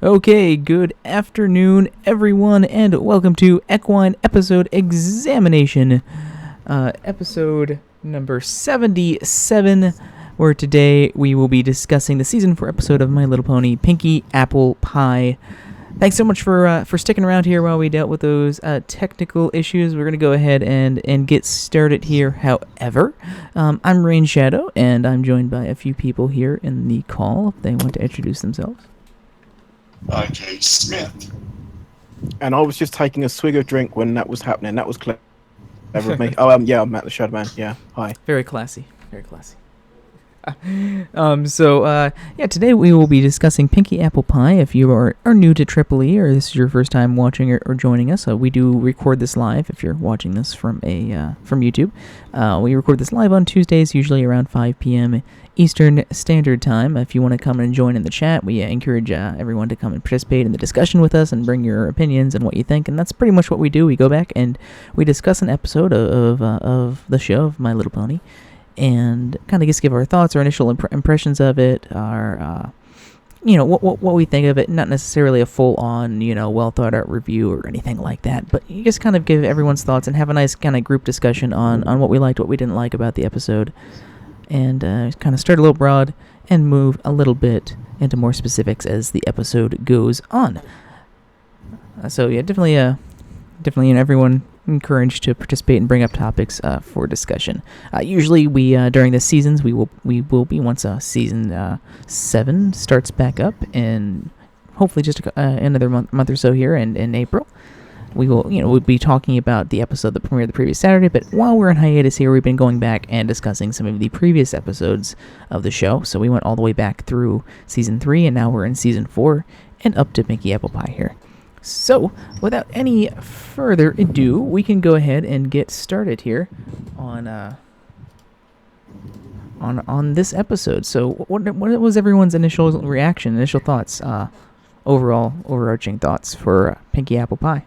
Okay, good afternoon, everyone, and welcome to Equine Episode Examination, episode number 77, where today we will be discussing the Season 4 episode of My Little Pony, Pinkie Apple Pie. Thanks so much for sticking around here while we dealt with those technical issues. We're going to go ahead and get started here. However, I'm Rain Shadow, and I'm joined by a few people here in the call if they want to introduce themselves. Jay Smith. And I was just taking a swig of drink when that was happening. That was clever of me. I'm Matt the Shadow Man. Yeah, hi. Very classy. Very classy. Today we will be discussing Pinkie Apple Pie. If you are new to Triple E, or this is your first time watching or joining us, we do record this live. If you're watching this from YouTube, we record this live on Tuesdays, usually around 5 p.m. Eastern Standard Time. If you want to come and join in the chat, we encourage everyone to come and participate in the discussion with us and bring your opinions and what you think. And that's pretty much what we do. We go back and we discuss an episode of the show of My Little Pony, and kind of just give our thoughts, our initial impressions of it, our what we think of it. Not necessarily a full-on, well thought out review or anything like that, but you just kind of give everyone's thoughts and have a nice kind of group discussion on what we liked, what we didn't like about the episode, and kind of start a little broad and move a little bit into more specifics as the episode goes on. Definitely, everyone encouraged to participate and bring up topics for discussion. Usually, we during the seasons we will be, once season 7 starts back up, and hopefully just another month or so here in April. We will, we'll be talking about the episode that premiered the previous Saturday, but while we're in hiatus here, we've been going back and discussing some of the previous episodes of the show. So we went all the way back through Season 3, and now we're in Season 4, and up to Pinkie Apple Pie here. So, without any further ado, we can go ahead and get started here on this episode. So, what was everyone's initial reaction, initial thoughts, overall overarching thoughts for Pinkie Apple Pie?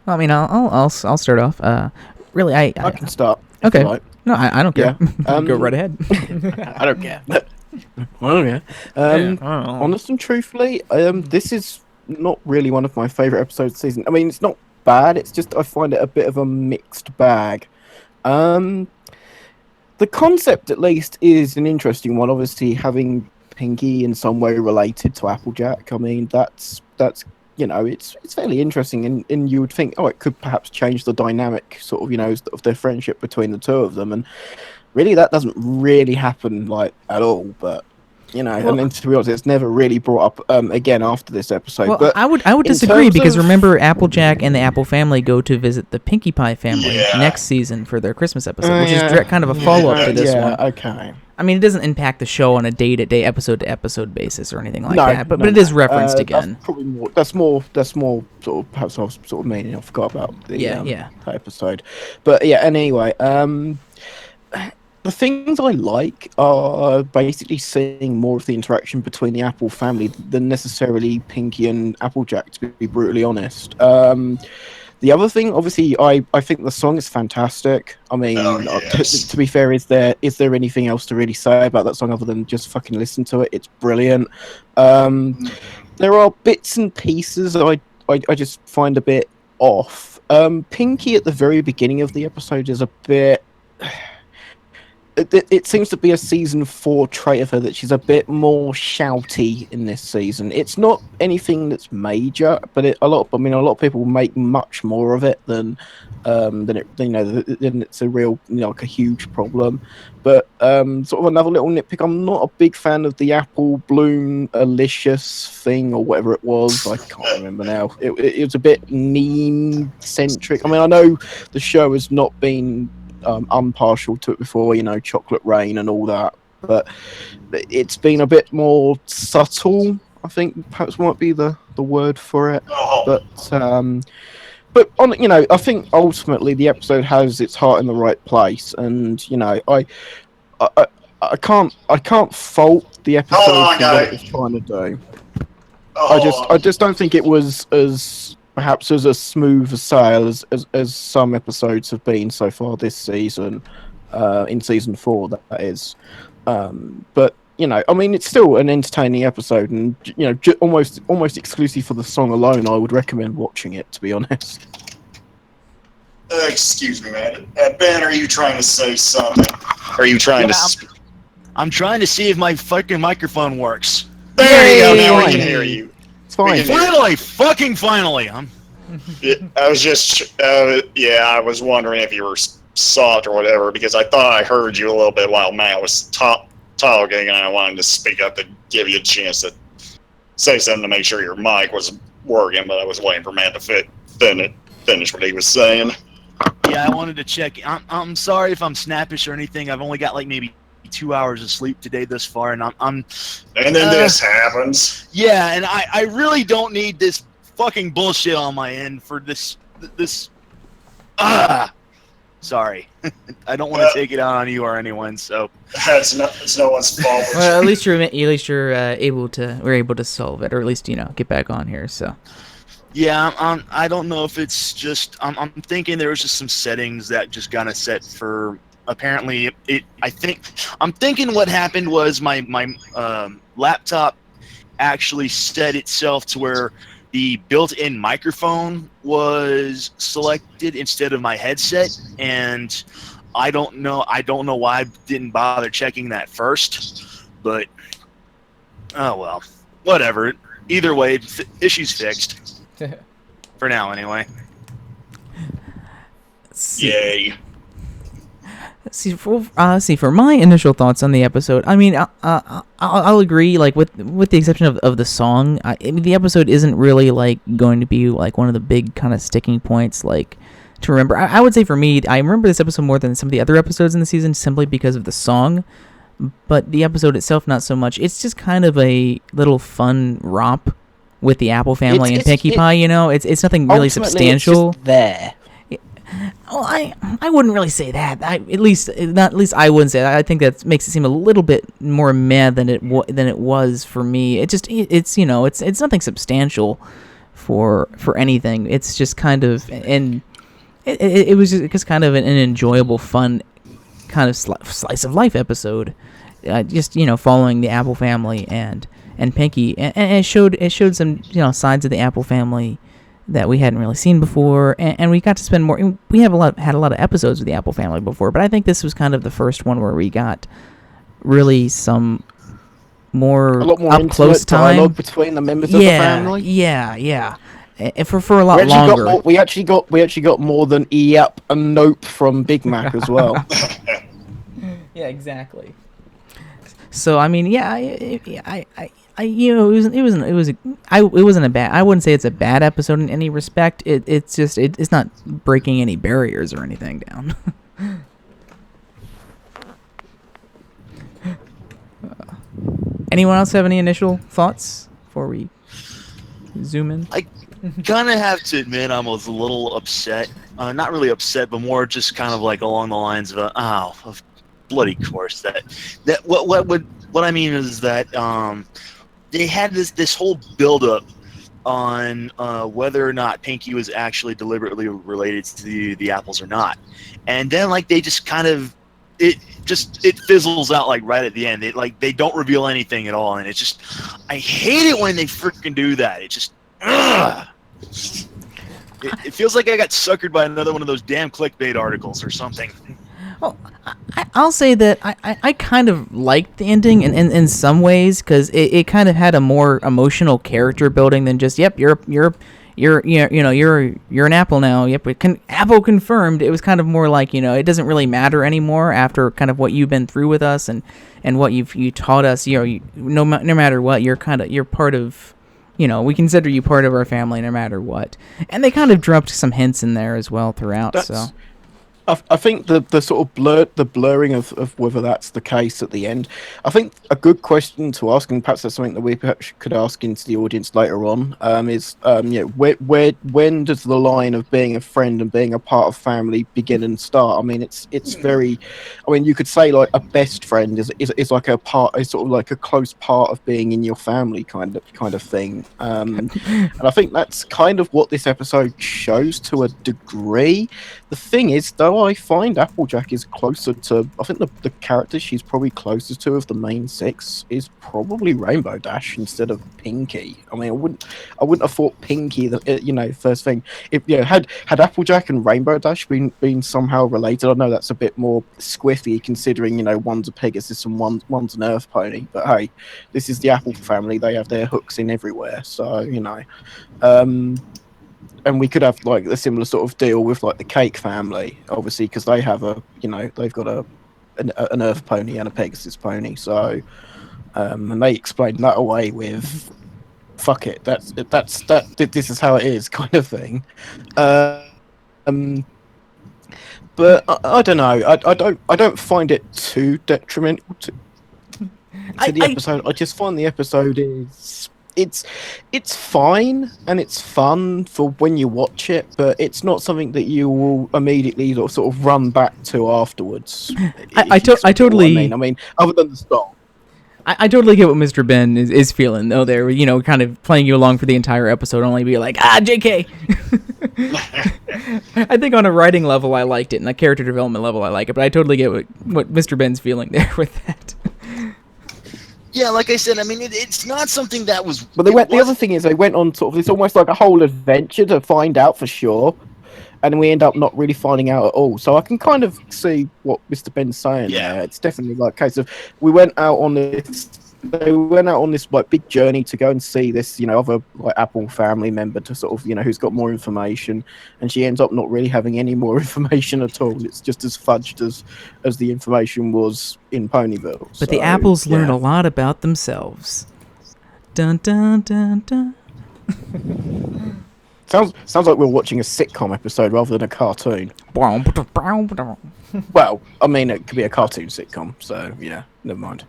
I mean, I'll start off. Really, I can start. Okay. Like. No, I don't care. Yeah. Go right ahead. I don't care. Honest and truthfully, this is not really one of my favourite episodes of the season. I mean, it's not bad. It's just I find it a bit of a mixed bag. The concept, at least, is an interesting one. Obviously, having Pinkie in some way related to Applejack. I mean, that's it's fairly interesting, and you would think, it could perhaps change the dynamic, sort of, of their friendship between the two of them, and really that doesn't really happen, at all, but, and then to be honest, it's never really brought up again after this episode. Well, but I would disagree, because remember, Applejack and the Apple family go to visit the Pinkie Pie family next season for their Christmas episode, which is kind of a follow-up to this one. Okay. I mean, it doesn't impact the show on a day-to-day, episode-to-episode basis or anything like that, but it is referenced again. That's probably more. That's more sort of perhaps I was sort of meaning. I forgot about the that episode, but anyway, the things I like are basically seeing more of the interaction between the Apple family than necessarily Pinkie and Applejack, to be brutally honest. The other thing, obviously, I think the song is fantastic. I mean, to be fair, is there anything else to really say about that song other than just fucking listen to it? It's brilliant. There are bits and pieces that I just find a bit off. Pinkie at the very beginning of the episode is a bit... It seems to be a season 4 trait of her that she's a bit more shouty in this season. It's not anything that's major, but a lot of people make much more of it than it's a real, like a huge problem. But sort of another little nitpick, I'm not a big fan of the Apple Bloom Alicious thing or whatever it was. I can't remember now. It was a bit meme centric. I mean, I know the show has not been unpartial to it before, Chocolate Rain and all that, but it's been a bit more subtle, I think perhaps might be the word for it. But I think ultimately the episode has its heart in the right place, and I can't fault the episode for what it was trying to do. I just don't think it was as perhaps as a smooth a sail as some episodes have been so far this season, in season 4 that is. But I mean, it's still an entertaining episode, and almost exclusively for the song alone, I would recommend watching it. To be honest. Excuse me, man. Ben, are you trying to say something? Are you trying to? I'm trying to see if my fucking microphone works. There you go. Now we can hear you. It's fine. Finally. I was just, I was wondering if you were soft or whatever, because I thought I heard you a little bit while Matt was talking, and I wanted to speak up to give you a chance to say something to make sure your mic was working, but I was waiting for Matt to finish what he was saying. Yeah, I wanted to check. I'm sorry if I'm snappish or anything. I've only got like maybe 2 hours of sleep today thus far, and And then this happens. Yeah, and I really don't need this fucking bullshit on my end for this. Sorry, I don't want to take it out on you or anyone. So it's no one's fault. Well, at least you're able to solve it, or at least get back on here. So. Yeah, I don't know if it's just I'm thinking there was just some settings that just got a set for. Apparently, I'm thinking what happened was my laptop actually set itself to where the built-in microphone was selected instead of my headset, and I don't know why I didn't bother checking that first, but oh well, whatever. Either way, issue's fixed for now anyway. Yay. See, for my initial thoughts on the episode, I mean, I'll agree. Like with the exception of the song, the episode isn't really like going to be like one of the big kind of sticking points. Like to remember, I would say for me, I remember this episode more than some of the other episodes in the season simply because of the song. But the episode itself, not so much. It's just kind of a little fun romp with the Apple family and Pinkie Pie. It's nothing really substantial. It's just there. Well, I wouldn't really say that. At least I wouldn't say that. I think that makes it seem a little bit more meh than it was for me. It's nothing substantial for anything. It's just kind of it was just kind of an enjoyable, fun kind of slice of life episode. Just following the Apple family and Pinkie, and it showed some sides of the Apple family that we hadn't really seen before, and we got to spend more. We had a lot of episodes with the Apple family before, but I think this was kind of the first one where we got really some a lot more up close dialogue between the members of the family. Yeah. And for a lot longer. We actually got more than yep and nope from Big Mac as well. Yeah, exactly. So I mean, yeah, it wasn't a bad. I wouldn't say it's a bad episode in any respect. It's not breaking any barriers or anything down. Anyone else have any initial thoughts before we zoom in? I kind of have to admit I was a little upset. Not really upset, but more just kind of like along the lines of of bloody course. What I mean is that they had this whole build-up on whether or not Pinkie was actually deliberately related to the apples or not, and then like they just kind of it fizzles out like right at the end. They don't reveal anything at all, and it's just I hate it when they freaking do that. It just it feels like I got suckered by another one of those damn clickbait articles or something. Well, I'll say that I kind of liked the ending in some ways because it kind of had a more emotional character building than just you're an apple now. Yep, Apple confirmed. It was kind of more like it doesn't really matter anymore after kind of what you've been through with us and what you taught us. No matter what, you're part of. We consider you part of our family no matter what. And they kind of dropped some hints in there as well throughout. I think the sort of blurring of whether that's the case at the end. I think a good question to ask, and perhaps that's something that we perhaps could ask into the audience later on, is when does the line of being a friend and being a part of family begin and start? I mean, it's very, I mean, you could say like a best friend is like a part, is sort of like a close part of being in your family kind of thing. And I think that's kind of what this episode shows to a degree. The thing is, though, I find Applejack is closer to. I think the character she's probably closest to of the main six is probably Rainbow Dash instead of Pinkie. I mean, I wouldn't have thought Pinkie, first thing. If had Applejack and Rainbow Dash been somehow related, I know that's a bit more squiffy considering one's a Pegasus and one's an Earth pony. But hey, this is the Apple family; they have their hooks in everywhere. So and we could have like a similar sort of deal with like the Cake family, obviously, because they have they've got an Earth pony and a Pegasus pony. So, and they explained that away with, "Fuck it, that's this is how it is," kind of thing. But I don't know. I don't find it too detrimental to the episode. I just find the episode is. It's fine and it's fun for when you watch it, but it's not something that you will immediately sort of run back to afterwards. I totally. I mean, other than the song. I totally get what Mr. Ben is feeling though. There, kind of playing you along for the entire episode, only be like, JK. I think on a writing level, I liked it, and a character development level, I like it. But I totally get what Mr. Ben's feeling there with that. Yeah, like I said, I mean, it's not something that was... But the other thing is, they went on sort of... It's almost like a whole adventure to find out for sure. And we end up not really finding out at all. So I can kind of see what Mr. Ben's saying there. It's definitely like a case of... They went out on this like big journey to go and see this, other like Apple family member to sort of, who's got more information. And she ends up not really having any more information at all. It's just as fudged as the information was in Ponyville. But the apples learn a lot about themselves. Dun dun dun dun. Sounds like we're watching a sitcom episode rather than a cartoon. Well, I mean, it could be a cartoon sitcom, so yeah, never mind.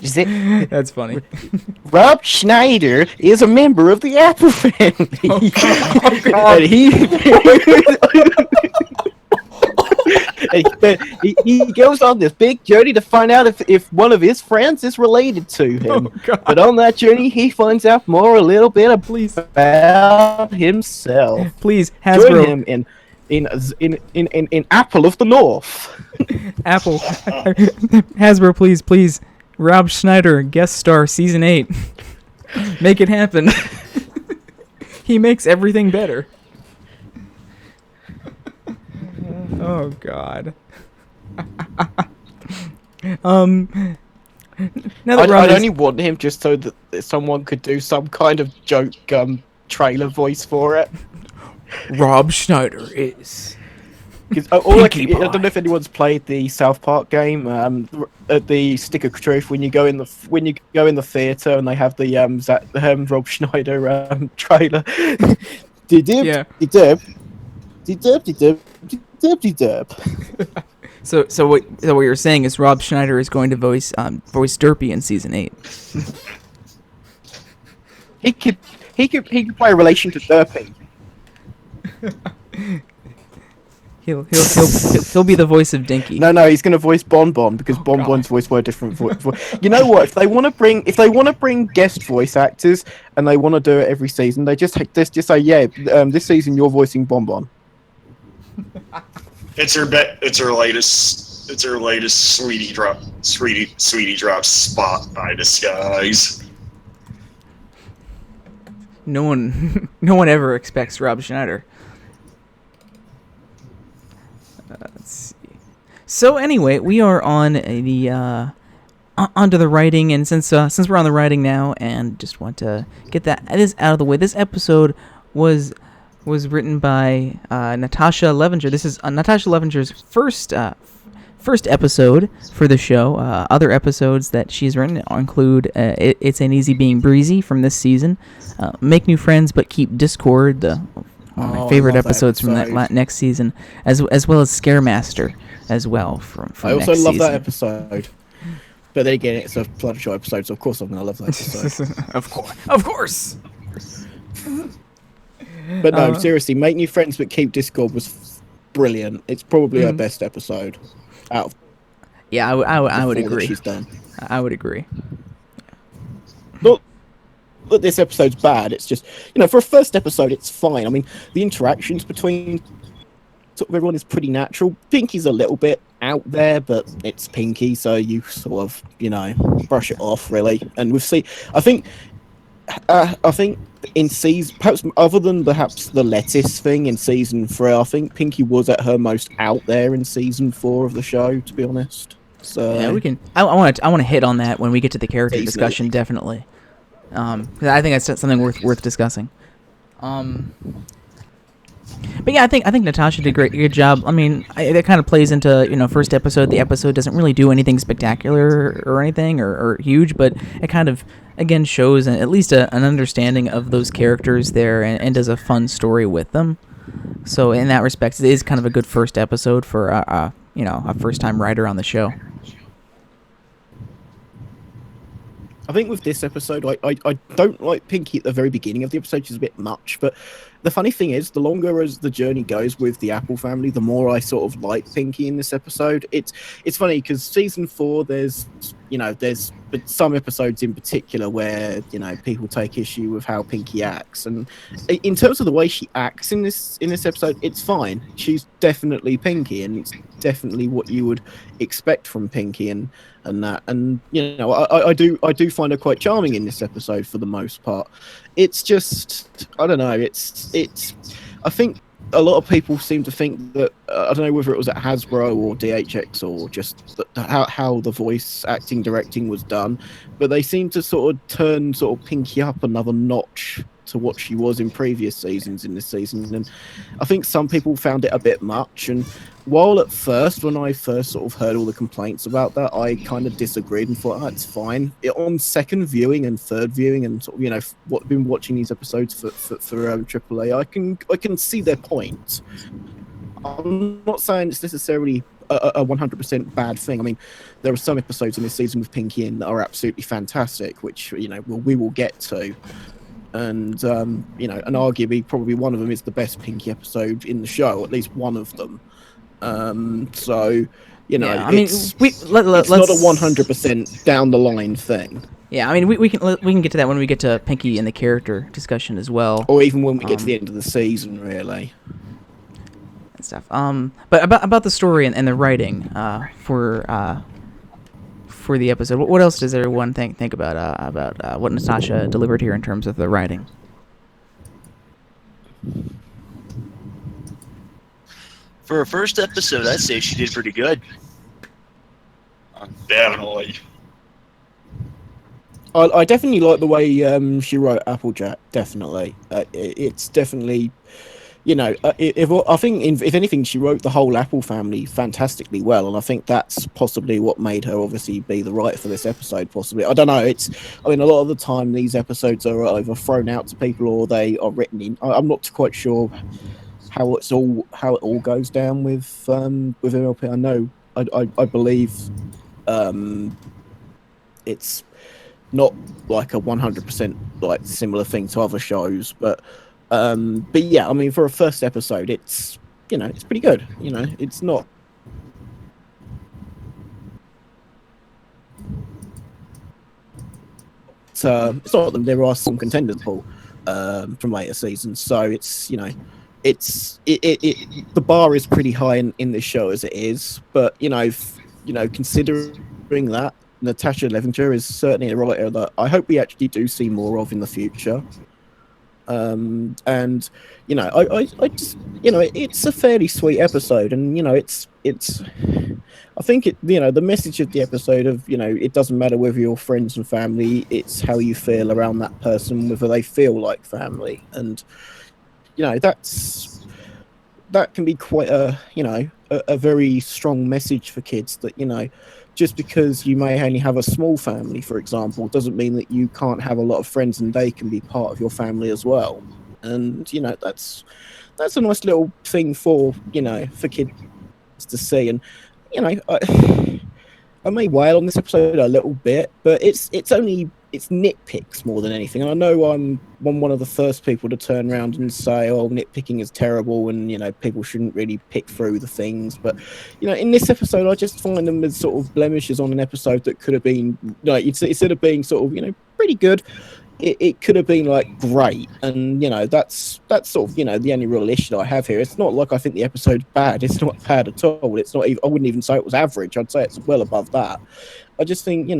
Is it? That's funny. Rob Schneider is a member of the Apple family. Oh, God. And he goes on this big journey to find out if one of his friends is related to him. Oh, but on that journey, he finds out a little bit about himself. Please, Hasbro. Join him in Apple of the North. Apple. Hasbro, please. Rob Schneider, guest star, season 8. Make it happen. He makes everything better. Oh, God. I'd only want him just so that someone could do some kind of joke trailer voice for it. Rob Schneider is... I don't know if anyone's played the South Park game, the Stick of Truth. When you go in the theater and they have the Rob Schneider trailer. So what you're saying is Rob Schneider is going to voice Derpy in season 8. He could play a relation to Derpy. He'll be the voice of Dinky. No, he's going to voice Bon because Bon Bon's voiced by a different voice. You know what? If they want to bring guest voice actors and they want to do it every season, they just say, this season you're voicing Bon Bon. It's her latest sweetie drop spot by disguise. No one ever expects Rob Schneider. Let's see. So anyway, we are on onto the writing, and since we're on the writing now, and just want to get this out of the way, this episode was written by Natasha Levenger. This is Natasha Levenger's first episode for the show. Other episodes that she's written include It's Ain't Easy Being Breezy from this season, Make New Friends But Keep Discord, one of my favorite episodes from that next season, as well as Scaremaster as well from I also next love season. that episode. But then again, it's a Fluttershy episode, so of course I'm going to love that episode. Of course. But no, seriously, Make New Friends But Keep Discord was brilliant. It's probably her best episode out of I would that agree. she's done. I would agree. Not that this episode's bad, it's just, for a first episode, it's fine. I mean, the interactions between sort of everyone is pretty natural. Pinkie's a little bit out there, but it's Pinkie, so you sort of, brush it off, really. And we've seen, I think in season, perhaps other than perhaps the lettuce thing in season 3, I think Pinkie was at her most out there in season 4 of the show, to be honest. So yeah, we can. I want to hit on that when we get to the character discussion, definitely. 'Cause I think that's something worth discussing. But yeah, I think Natasha did a good job. I mean, that kind of plays into first episode. The episode doesn't really do anything spectacular or anything or huge, but it kind of again shows at least an understanding of those characters there and does a fun story with them. So in that respect, it is kind of a good first episode for a first time writer on the show. I think with this episode, I don't like Pinkie at the very beginning of the episode. She's a bit much, but the funny thing is, the longer as the journey goes with the Apple family, the more I sort of like Pinkie in this episode. It's funny because season 4, there's some episodes in particular where people take issue with how Pinkie acts, and in terms of the way she acts in this episode, it's fine. She's definitely Pinkie, and it's definitely what you would expect from Pinkie, and that, and I do find her quite charming in this episode for the most part. It's just, I don't know, I think a lot of people seem to think that, I don't know whether it was at Hasbro or DHX or just how the voice acting directing was done, but they seem to sort of turn sort of Pinkie up another notch to what she was in previous seasons in this season, and I think some people found it a bit much. And while at first, when I first sort of heard all the complaints about that, I kind of disagreed and thought, it's fine. On second viewing and third viewing, and sort of been watching these episodes for AAA, I can see their point. I'm not saying it's necessarily a 100% bad thing. I mean, there are some episodes in this season with Pinkie in that are absolutely fantastic, which we will get to. And and arguably probably one of them is the best Pinkie episode in the show, at least one of them. So I mean, it's not a 100% down the line thing. Yeah, I mean, we can get to that when we get to Pinkie and the character discussion as well, or even when we get to the end of the season, really. And stuff. But about the story and the writing for the episode, what else does everyone think about what Natasha delivered here in terms of the writing? For a first episode, I'd say she did pretty good. Definitely. I definitely like the way she wrote Applejack. Definitely, it's definitely. I think if anything, she wrote the whole Apple family fantastically well, and I think that's possibly what made her obviously be the writer for this episode. Possibly, I don't know. A lot of the time these episodes are either thrown out to people or they are written in. I'm not quite sure how it all goes down with MLP. I know, I believe, it's not like a 100% like similar thing to other shows, but yeah, I mean, for a first episode, it's it's pretty good. It's not. It's not that there are some contenders from later seasons, so it's the bar is pretty high in this show as it is, but considering that, Natasha Levenger is certainly a writer that I hope we actually do see more of in the future. And I just it's a fairly sweet episode, and it's I think the message of the episode of it doesn't matter whether you're friends and family, it's how you feel around that person, whether they feel like family, and that's that can be quite a very strong message for kids that, just because you may only have a small family, for example, doesn't mean that you can't have a lot of friends and they can be part of your family as well. And that's a nice little thing for for kids to see. And I may wail on this episode a little bit, but it's nitpicks more than anything. And I know I'm one of the first people to turn around and say, "Oh, nitpicking is terrible," and people shouldn't really pick through the things. But in this episode, I just find them as sort of blemishes on an episode that could have been instead of being sort of pretty good, it could have been like great. And that's sort of the only real issue that I have here. It's not like I think the episode's bad. It's not bad at all. It's not even, I wouldn't even say it was average. I'd say it's well above that. I just think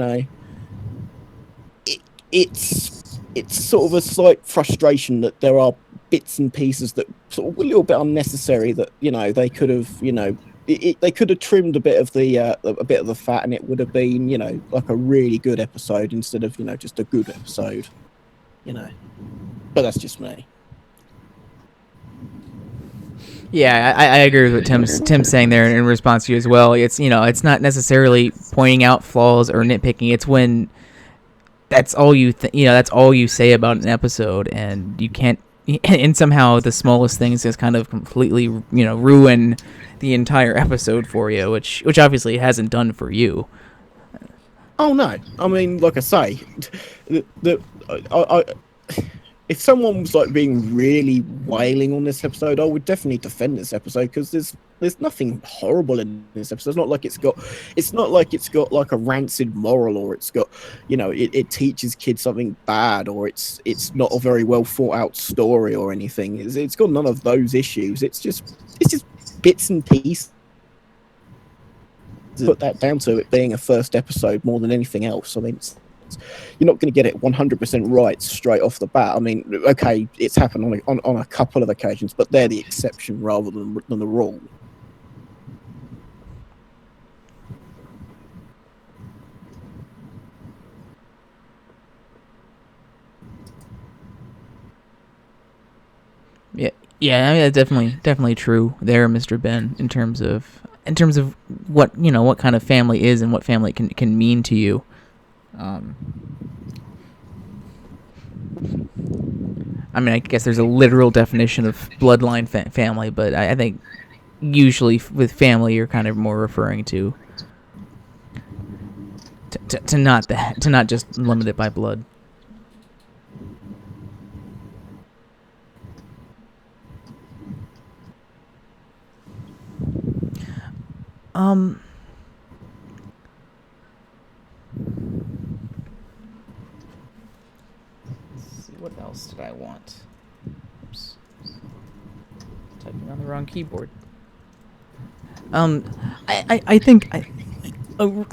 it's sort of a slight frustration that there are bits and pieces that sort of a little bit unnecessary that they could have they could have trimmed a bit of the fat, and it would have been like a really good episode instead of just a good episode. But that's just me. Yeah, I agree with what Tim's saying there in response to you as well. It's it's not necessarily pointing out flaws or nitpicking. It's when that's all you that's all you say about an episode, and you can't, and somehow the smallest things just kind of completely ruin the entire episode for you, which obviously it hasn't done for you. Oh no, I mean, like I say, if someone was like being really wailing on this episode, I would definitely defend this episode, because there's nothing horrible in this episode. It's not like it's got like a rancid moral, or it's got it teaches kids something bad, or it's not a very well thought out story or anything. It's got none of those issues. It's just bits and pieces. Put that down to it being a first episode more than anything else. I mean, you're not going to get it 100% right straight off the bat. I mean, okay, it's happened on a couple of occasions, but they're the exception rather than the rule. Yeah, I mean, that's definitely true there, Mr. Ben, in terms of what what kind of family is and what family can mean to you. I mean, I guess there's a literal definition of bloodline family, but I think usually with family you're kind of more referring to not just limit it by blood. Let's see, what else did I want? Oops. Typing on the wrong keyboard. I think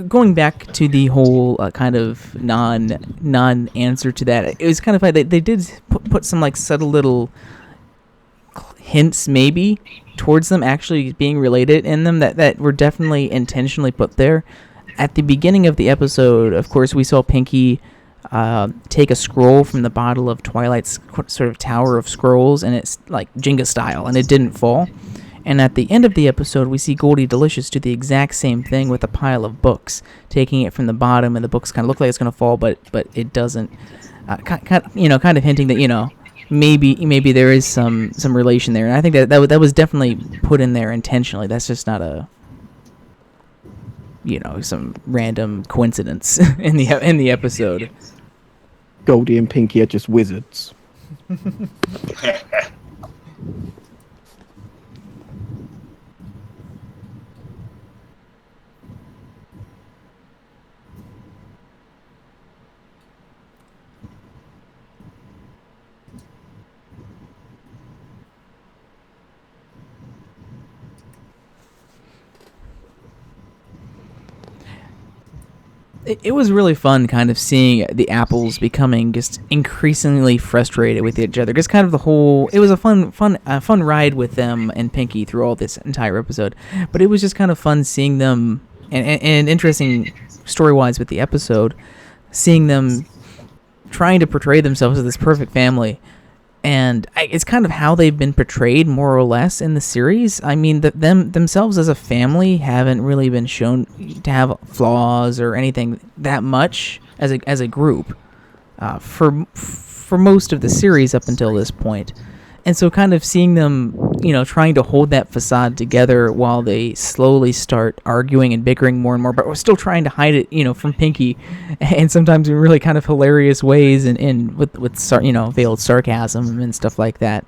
going back to the whole kind of non answer to that, it was kind of funny. They did put some like subtle little hints maybe towards them actually being related in them that were definitely intentionally put there. At the beginning of the episode, of course, we saw Pinkie take a scroll from the bottle of Twilight's sort of Tower of Scrolls, and it's like Jenga style, and it didn't fall. And at the end of the episode, we see Goldie Delicious do the exact same thing with a pile of books, taking it from the bottom, and the books kind of look like it's going to fall, but it doesn't. Kind of hinting that maybe there is some relation there, and I think that was definitely put in there intentionally. That's just not a some random coincidence in the episode. Goldie and Pinkie are just wizards. It was really fun kind of seeing the apples becoming just increasingly frustrated with each other. Just kind of it was a fun ride with them and Pinkie through all this entire episode. But it was just kind of fun seeing them, and interesting story-wise with the episode, seeing them trying to portray themselves as this perfect family, And it's kind of how they've been portrayed, more or less, in the series. I mean, themselves as a family haven't really been shown to have flaws or anything that much as a group for most of the series up until this point. And so kind of seeing them, trying to hold that facade together while they slowly start arguing and bickering more and more, but we're still trying to hide it, from Pinkie, and sometimes in really kind of hilarious ways and with veiled sarcasm and stuff like that.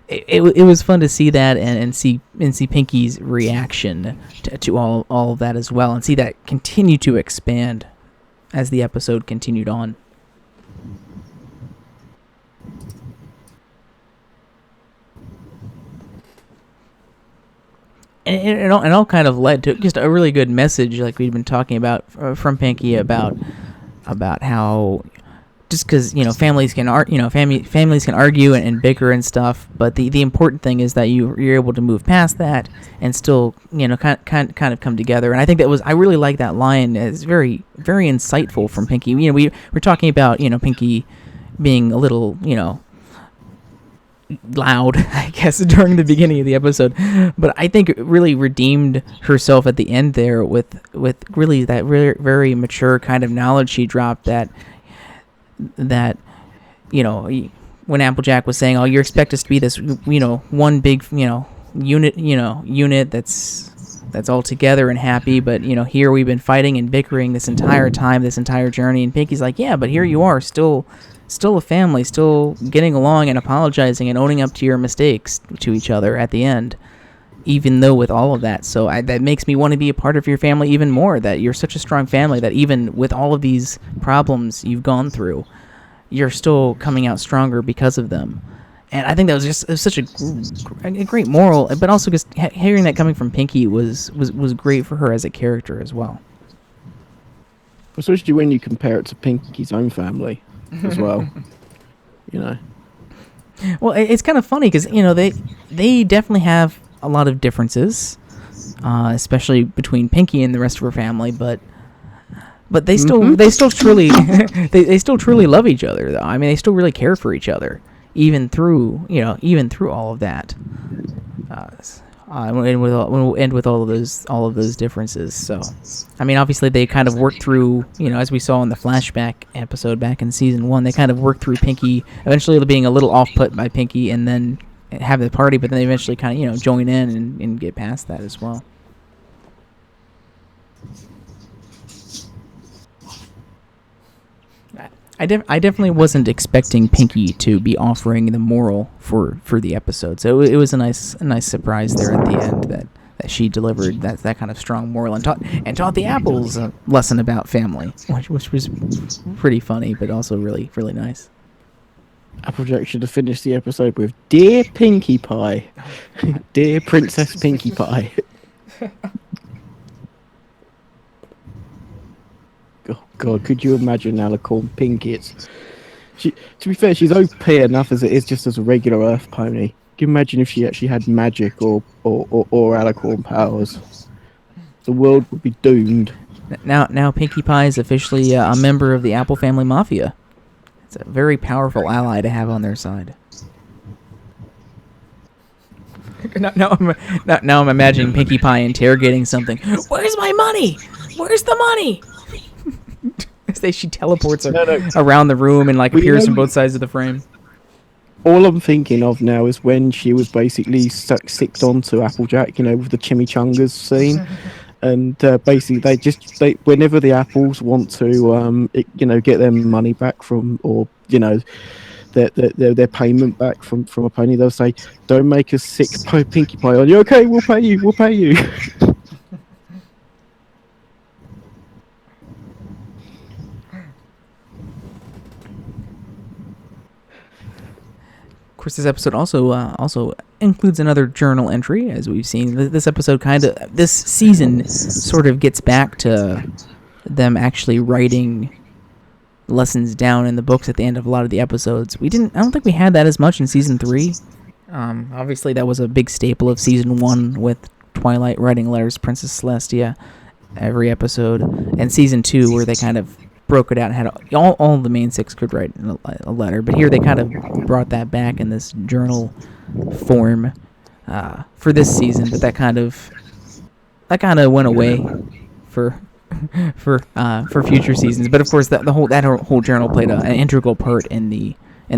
It was fun to see that and see Pinkie's reaction to all of that as well, and see that continue to expand as the episode continued on. And it all kind of led to just a really good message, like we've been talking about from Pinkie about how just because families can families can argue and bicker and stuff, but the important thing is that you're able to move past that and still kind of come together. And I think I really like that line. It's very very insightful from Pinkie. We're talking about Pinkie being a little loud, I guess, during the beginning of the episode, but I think it really redeemed herself at the end there with really that very, very mature kind of knowledge she dropped that when Applejack was saying, "Oh, you expect us to be this one big unit that's all together and happy, but here we've been fighting and bickering this entire time, this entire journey." And Pinkie's like, "Yeah, but here you are, still a family, still getting along and apologizing and owning up to your mistakes to each other at the end, even though with all of that." So that makes me want to be a part of your family even more, that you're such a strong family that even with all of these problems you've gone through, you're still coming out stronger because of them. And I think that was such a great moral, but also just hearing that coming from Pinkie was great for her as a character as well. Especially when you compare it to Pinkie's own family as well. Well, it's kind of funny because they definitely have a lot of differences, especially between Pinkie and the rest of her family. But they still truly they still truly love each other, though. I mean, they still really care for each other, even through all of that. We'll end with all of those differences. So, I mean, obviously they kind of worked through, as we saw in the Flashback episode back in season 1, they kind of worked through Pinkie eventually being a little off-put by Pinkie, and then have the party, but then they eventually kind of join in and get past that as well. I definitely wasn't expecting Pinkie to be offering the moral for the episode, so it was a nice surprise there at the end that she delivered that kind of strong moral and taught the apples a lesson about family, which was pretty funny, but also really really nice. Applejack should have finished the episode with "Dear Pinkie Pie, dear Princess Pinkie Pie." Oh God, could you imagine now calling Pinkie? To be fair, she's OP enough as it is just as a regular Earth pony. Can you imagine if she actually had magic or alicorn powers? The world would be doomed. Now Pinkie Pie is officially a member of the Apple Family Mafia. It's a very powerful ally to have on their side. Now I'm imagining Pinkie Pie interrogating something. Where's my money? Where's the money? She teleports around the room and appears from both sides of the frame. All I'm thinking of now is when she was basically sicked onto Applejack, with the chimichangas scene, and basically they whenever the apples want to get their money back from, or their payment back from a pony, they'll say, "Don't make us sick, Pinkie Pie on you." "Okay, we'll pay you." Of course, this episode also includes another journal entry, as we've seen. This season sort of gets back to them actually writing lessons down in the books at the end of a lot of the episodes. I don't think we had that as much in season 3. Obviously, that was a big staple of season 1 with Twilight writing letters to Princess Celestia every episode, and season 2 where they kind of broke it out and had all the main 6 could write in a letter, but here they kind of brought that back in this journal form for this season, but that kind of went away for future seasons. But of course, that whole journal played an integral part in the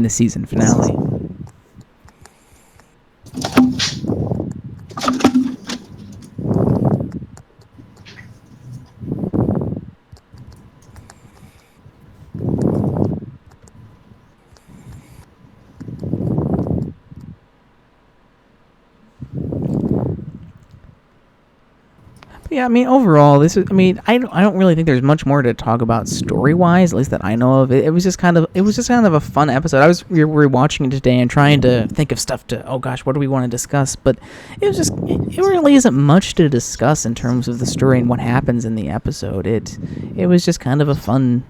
season finale. Yeah, I mean, overall, I don't really think there's much more to talk about story-wise, at least that I know of. It was just kind of a fun episode. I was rewatching it today and trying to think of stuff what do we want to discuss? But it really isn't much to discuss in terms of the story and what happens in the episode. It was just kind of a fun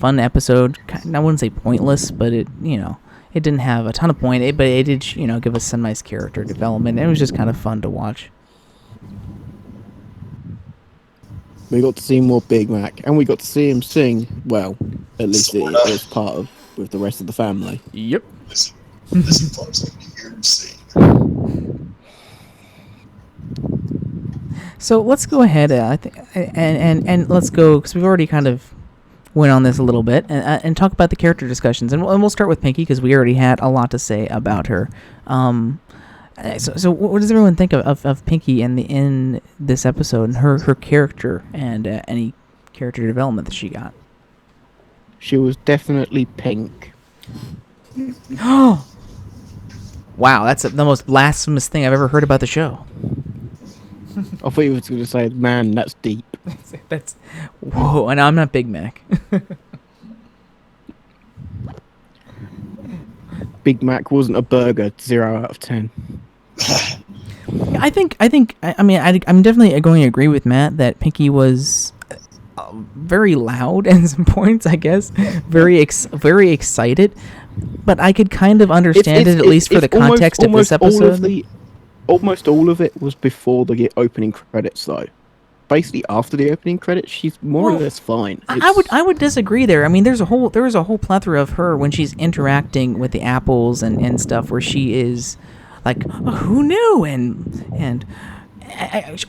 episode. I wouldn't say pointless, but it didn't have a ton of point, but it did, give us some nice character development. It was just kind of fun to watch. We got to see more Big Mac, and we got to see him sing. Well, at least it was part of with the rest of the family. Yep. This is a weird scene. So let's go ahead, and let's go, because we've already kind of went on this a little bit, and talk about the character discussions, and we'll start with Pinkie because we already had a lot to say about her. So what does everyone think of Pinkie in this episode and her character and any character development that she got? She was definitely pink. Oh, wow! That's the most blasphemous thing I've ever heard about the show. I thought you were going to say, "Man, that's deep." That's whoa! And I'm not Big Mac. Big Mac wasn't a burger. 0 out of 10. I'm definitely going to agree with Matt that Pinkie was very loud at some points, I guess, very excited, but I could kind of understand it at least for the context of this episode. Almost all of it was before the opening credits, though. Basically, after the opening credits, she's more or less fine. I would disagree there. I mean, there was a whole plethora of her when she's interacting with the apples and stuff, where she is like, oh, who knew? And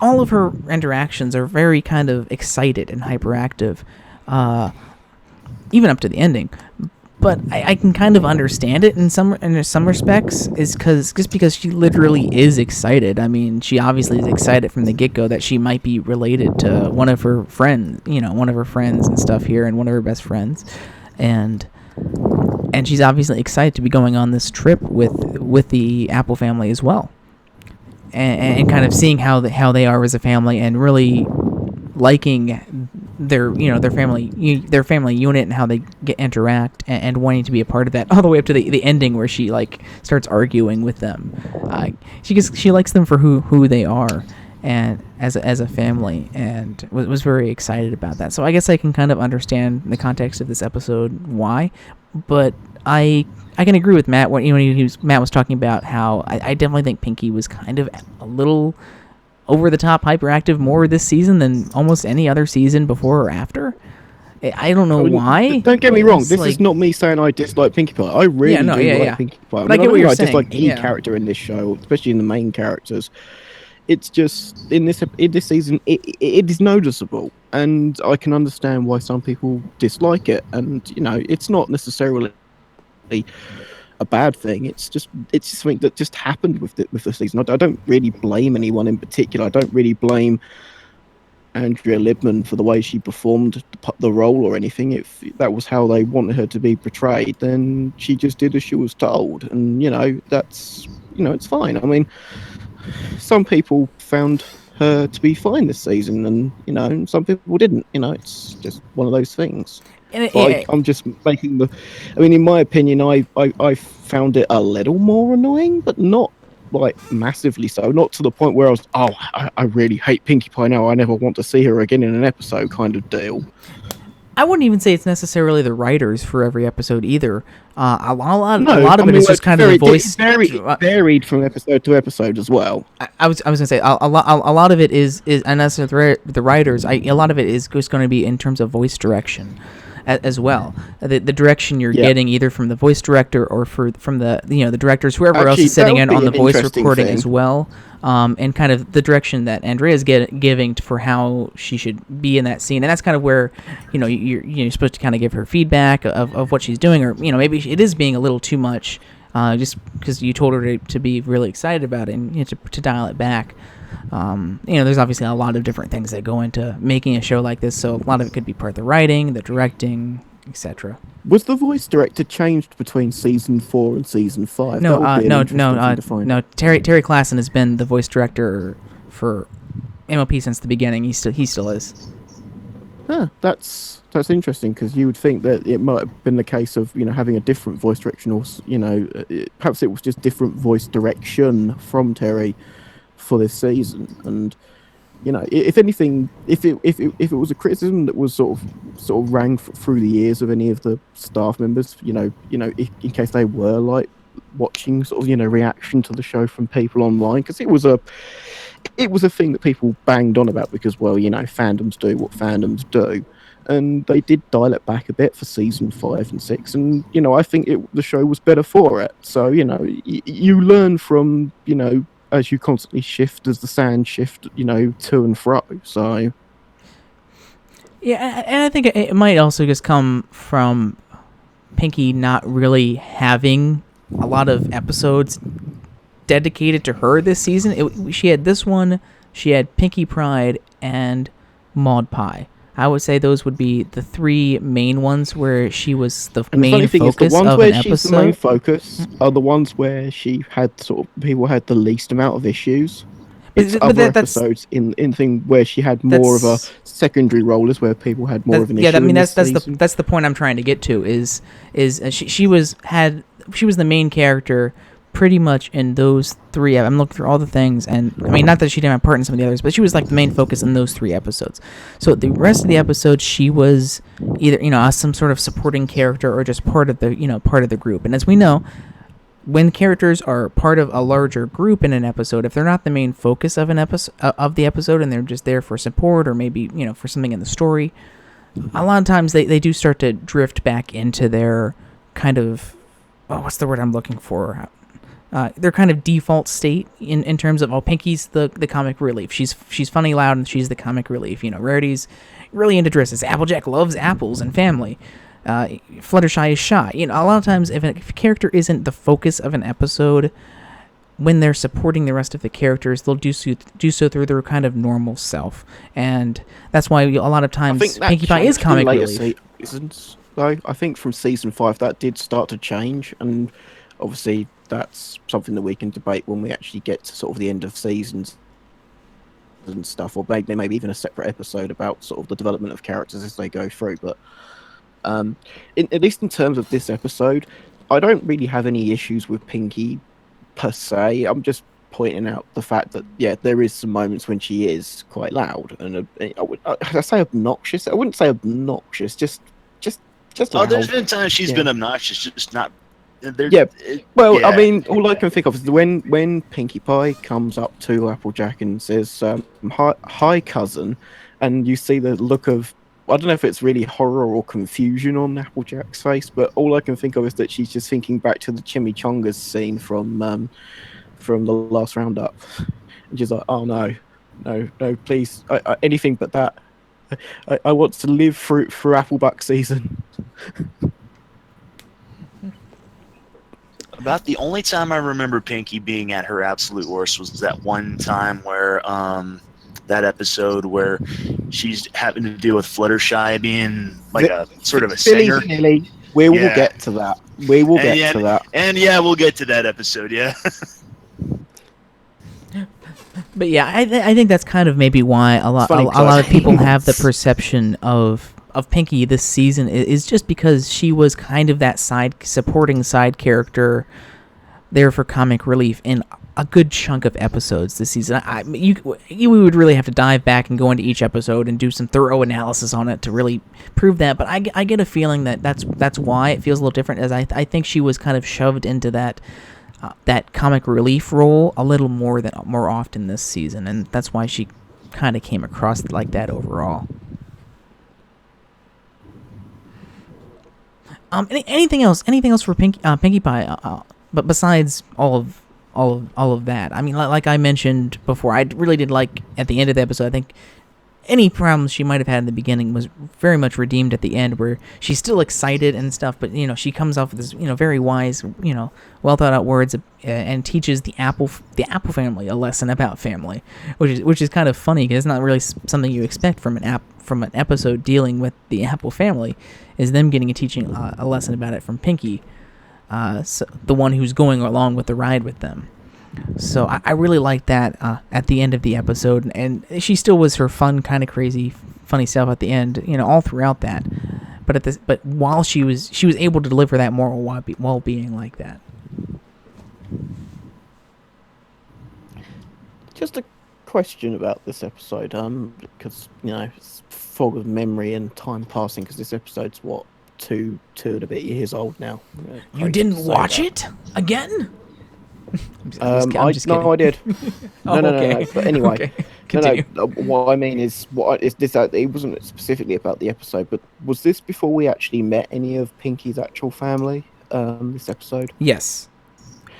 all of her interactions are very kind of excited and hyperactive, even up to the ending. But I can kind of understand it in some respects, is because she literally is excited. I mean, she obviously is excited from the get-go that she might be related to one of her friends, and stuff here, and one of her best friends, and she's obviously excited to be going on this trip with the Apple family as well, and kind of seeing how they are as a family, and really liking their family unit and how they interact, and wanting to be a part of that, all the way up to the ending where she starts arguing with them. She likes them for who they are, and as a family, and was very excited about that. So I guess I can kind of understand in the context of this episode why, but I can agree with Matt when Matt was talking about how I definitely think Pinkie was kind of a little over the top hyperactive more this season than almost any other season before or after. I don't know why. Don't get me wrong. This is not me saying I dislike Pinkie Pie. I really like Pinkie Pie. But I get what you're saying. I dislike any character in this show, especially in the main characters. It's just in this season, it is noticeable, and I can understand why some people dislike it. And it's not necessarily a bad thing. It's just something that just happened with the season. I don't really blame anyone in particular. I don't really blame Andrea Libman for the way she performed the role or anything. If that was how they wanted her to be portrayed, then she just did as she was told, and that's it's fine. I mean, some people found her to be fine this season, and some people didn't. It's just one of those things. I'm just making in my opinion, I found it a little more annoying, but not massively so. Not to the point where I really hate Pinkie Pie now. I never want to see her again in an episode kind of deal. I wouldn't even say it's necessarily the writers for every episode either. A lot of it is just kind of the voice. Varied from episode to episode as well. I was gonna say a lot of it is unless the writers. A lot of it is just going to be in terms of voice direction, as well. The direction you're getting either from the voice director or from the the directors, whoever else is sitting in on the voice recording as well. And kind of the direction that Andrea's giving for how she should be in that scene, and that's kind of where you're supposed to kind of give her feedback of what she's doing, or maybe it is being a little too much, just because you told her to be really excited about it and to dial it back. There's obviously a lot of different things that go into making a show like this, so a lot of it could be part of the writing, the directing, etc. Was the voice director changed between season 4 and season 5? No. Terry Klassen has been the voice director for MOP since the beginning. He still is. Huh, that's interesting, because you would think that it might have been the case of having a different voice direction, or perhaps it was just different voice direction from Terry for this season. And if anything, if it was a criticism that was sort of rang through the ears of any of the staff members, in case they were like watching sort of reaction to the show from people online, because it was a thing that people banged on about, because fandoms do what fandoms do, and they did dial it back a bit for season 5 and 6, and I think the show was better for it. So you learn from as you constantly shift, as the sand shift, to and fro. So, yeah, and I think it might also just come from Pinkie not really having a lot of episodes dedicated to her this season. She had this one, she had Pinkie Pride, and Maud Pie. I would say those would be the 3 main ones where she was the main focus of an episode. She's the main focus are the ones where she had people had the least amount of issues. It's other episodes in thing where she had more of a secondary role, is where people had more of an issue. Yeah, I mean that's the point I'm trying to get to. Is she was the main character pretty much in those 3. I'm looking through all the things, and I mean, not that she didn't have part in some of the others, but she was like the main focus in those 3 episodes. So the rest of the episodes, she was either some sort of supporting character or just part of the group. And as we know, when characters are part of a larger group in an episode, if they're not the main focus of the episode, and they're just there for support or maybe for something in the story, a lot of times they do start to drift back into their kind of what's the word I'm looking for? Their kind of default state in terms of Pinkie's the comic relief. She's funny, loud, and she's the comic relief. Rarity's really into dresses. Applejack loves apples and family. Fluttershy is shy. A lot of times if a character isn't the focus of an episode, when they're supporting the rest of the characters, they'll do so through their kind of normal self, and that's why a lot of times Pinkie Pie is comic relief. Seasons, though, I think from season 5 that did start to change, and obviously that's something that we can debate when we actually get to sort of the end of seasons and stuff, or maybe even a separate episode about sort of the development of characters as they go through. But at least in terms of this episode, I don't really have any issues with Pinkie per se. I'm just pointing out the fact that there is some moments when she is quite loud, and I say obnoxious. I wouldn't say obnoxious, just loud. There's been times she's been obnoxious, just not. I mean, all I can think of is when Pinkie Pie comes up to Applejack and says, "Hi, cousin," and you see the look of, I don't know if it's really horror or confusion on Applejack's face, but all I can think of is that she's just thinking back to the chimichangas scene from the last roundup, and she's like, "Oh no, please, anything but that. I want to live through Applebuck season." About the only time I remember Pinkie being at her absolute worst was that one time where that episode where she's having to deal with Fluttershy being like a sort of a singer. We will get to that. We will get to that. And we'll get to that episode. Yeah. But I think that's kind of maybe why a lot of people have the perception of Pinkie this season is just because she was kind of that supporting side character there for comic relief in a good chunk of episodes this season. We would really have to dive back and go into each episode and do some thorough analysis on it to really prove that. But I get a feeling that's why it feels a little different. As I think she was kind of shoved into that comic relief role a little more often this season, and that's why she kind of came across like that overall. Anything else for Pinkie Pie? But besides all of that, I mean, like I mentioned before, I really did like at the end of the episode. I think any problems she might have had in the beginning was very much redeemed at the end, where she's still excited and stuff, but she comes off with this very wise, well thought out words, and teaches the Apple family a lesson about family, which is kind of funny because it's not really something you expect from an episode dealing with the Apple family, is them getting a lesson about it from Pinkie. So the one who's going along with the ride with them. So I really liked that at the end of the episode, and she still was her fun, kind of crazy, funny self at the end, all throughout that. But while she was able to deliver that moral while being like that. Just a question about this episode, because it's fog of memory and time passing. Because this episode's what, two and a bit years old now. You didn't watch it again? I'm just kidding. No, I did. No. But anyway, okay. Continue. No. What I mean is, it wasn't specifically about the episode, but was this before we actually met any of Pinkie's actual family? This episode. Yes.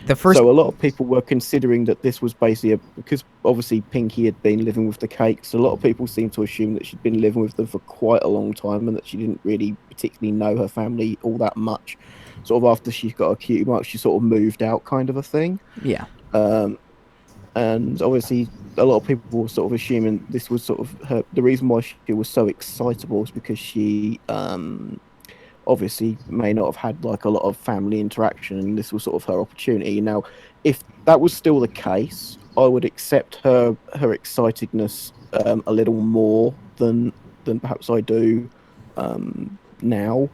So a lot of people were considering that this was basically because obviously Pinkie had been living with the Cakes. A lot of people seem to assume that she'd been living with them for quite a long time and that she didn't really particularly know her family all that much. Sort of after she got a cutie mark, she sort of moved out, kind of a thing. Yeah. And obviously, a lot of people were sort of assuming this was sort of her. The reason why she was so excitable is because she obviously may not have had like a lot of family interaction, and this was sort of her opportunity. Now, if that was still the case, I would accept her excitedness a little more than perhaps I do now.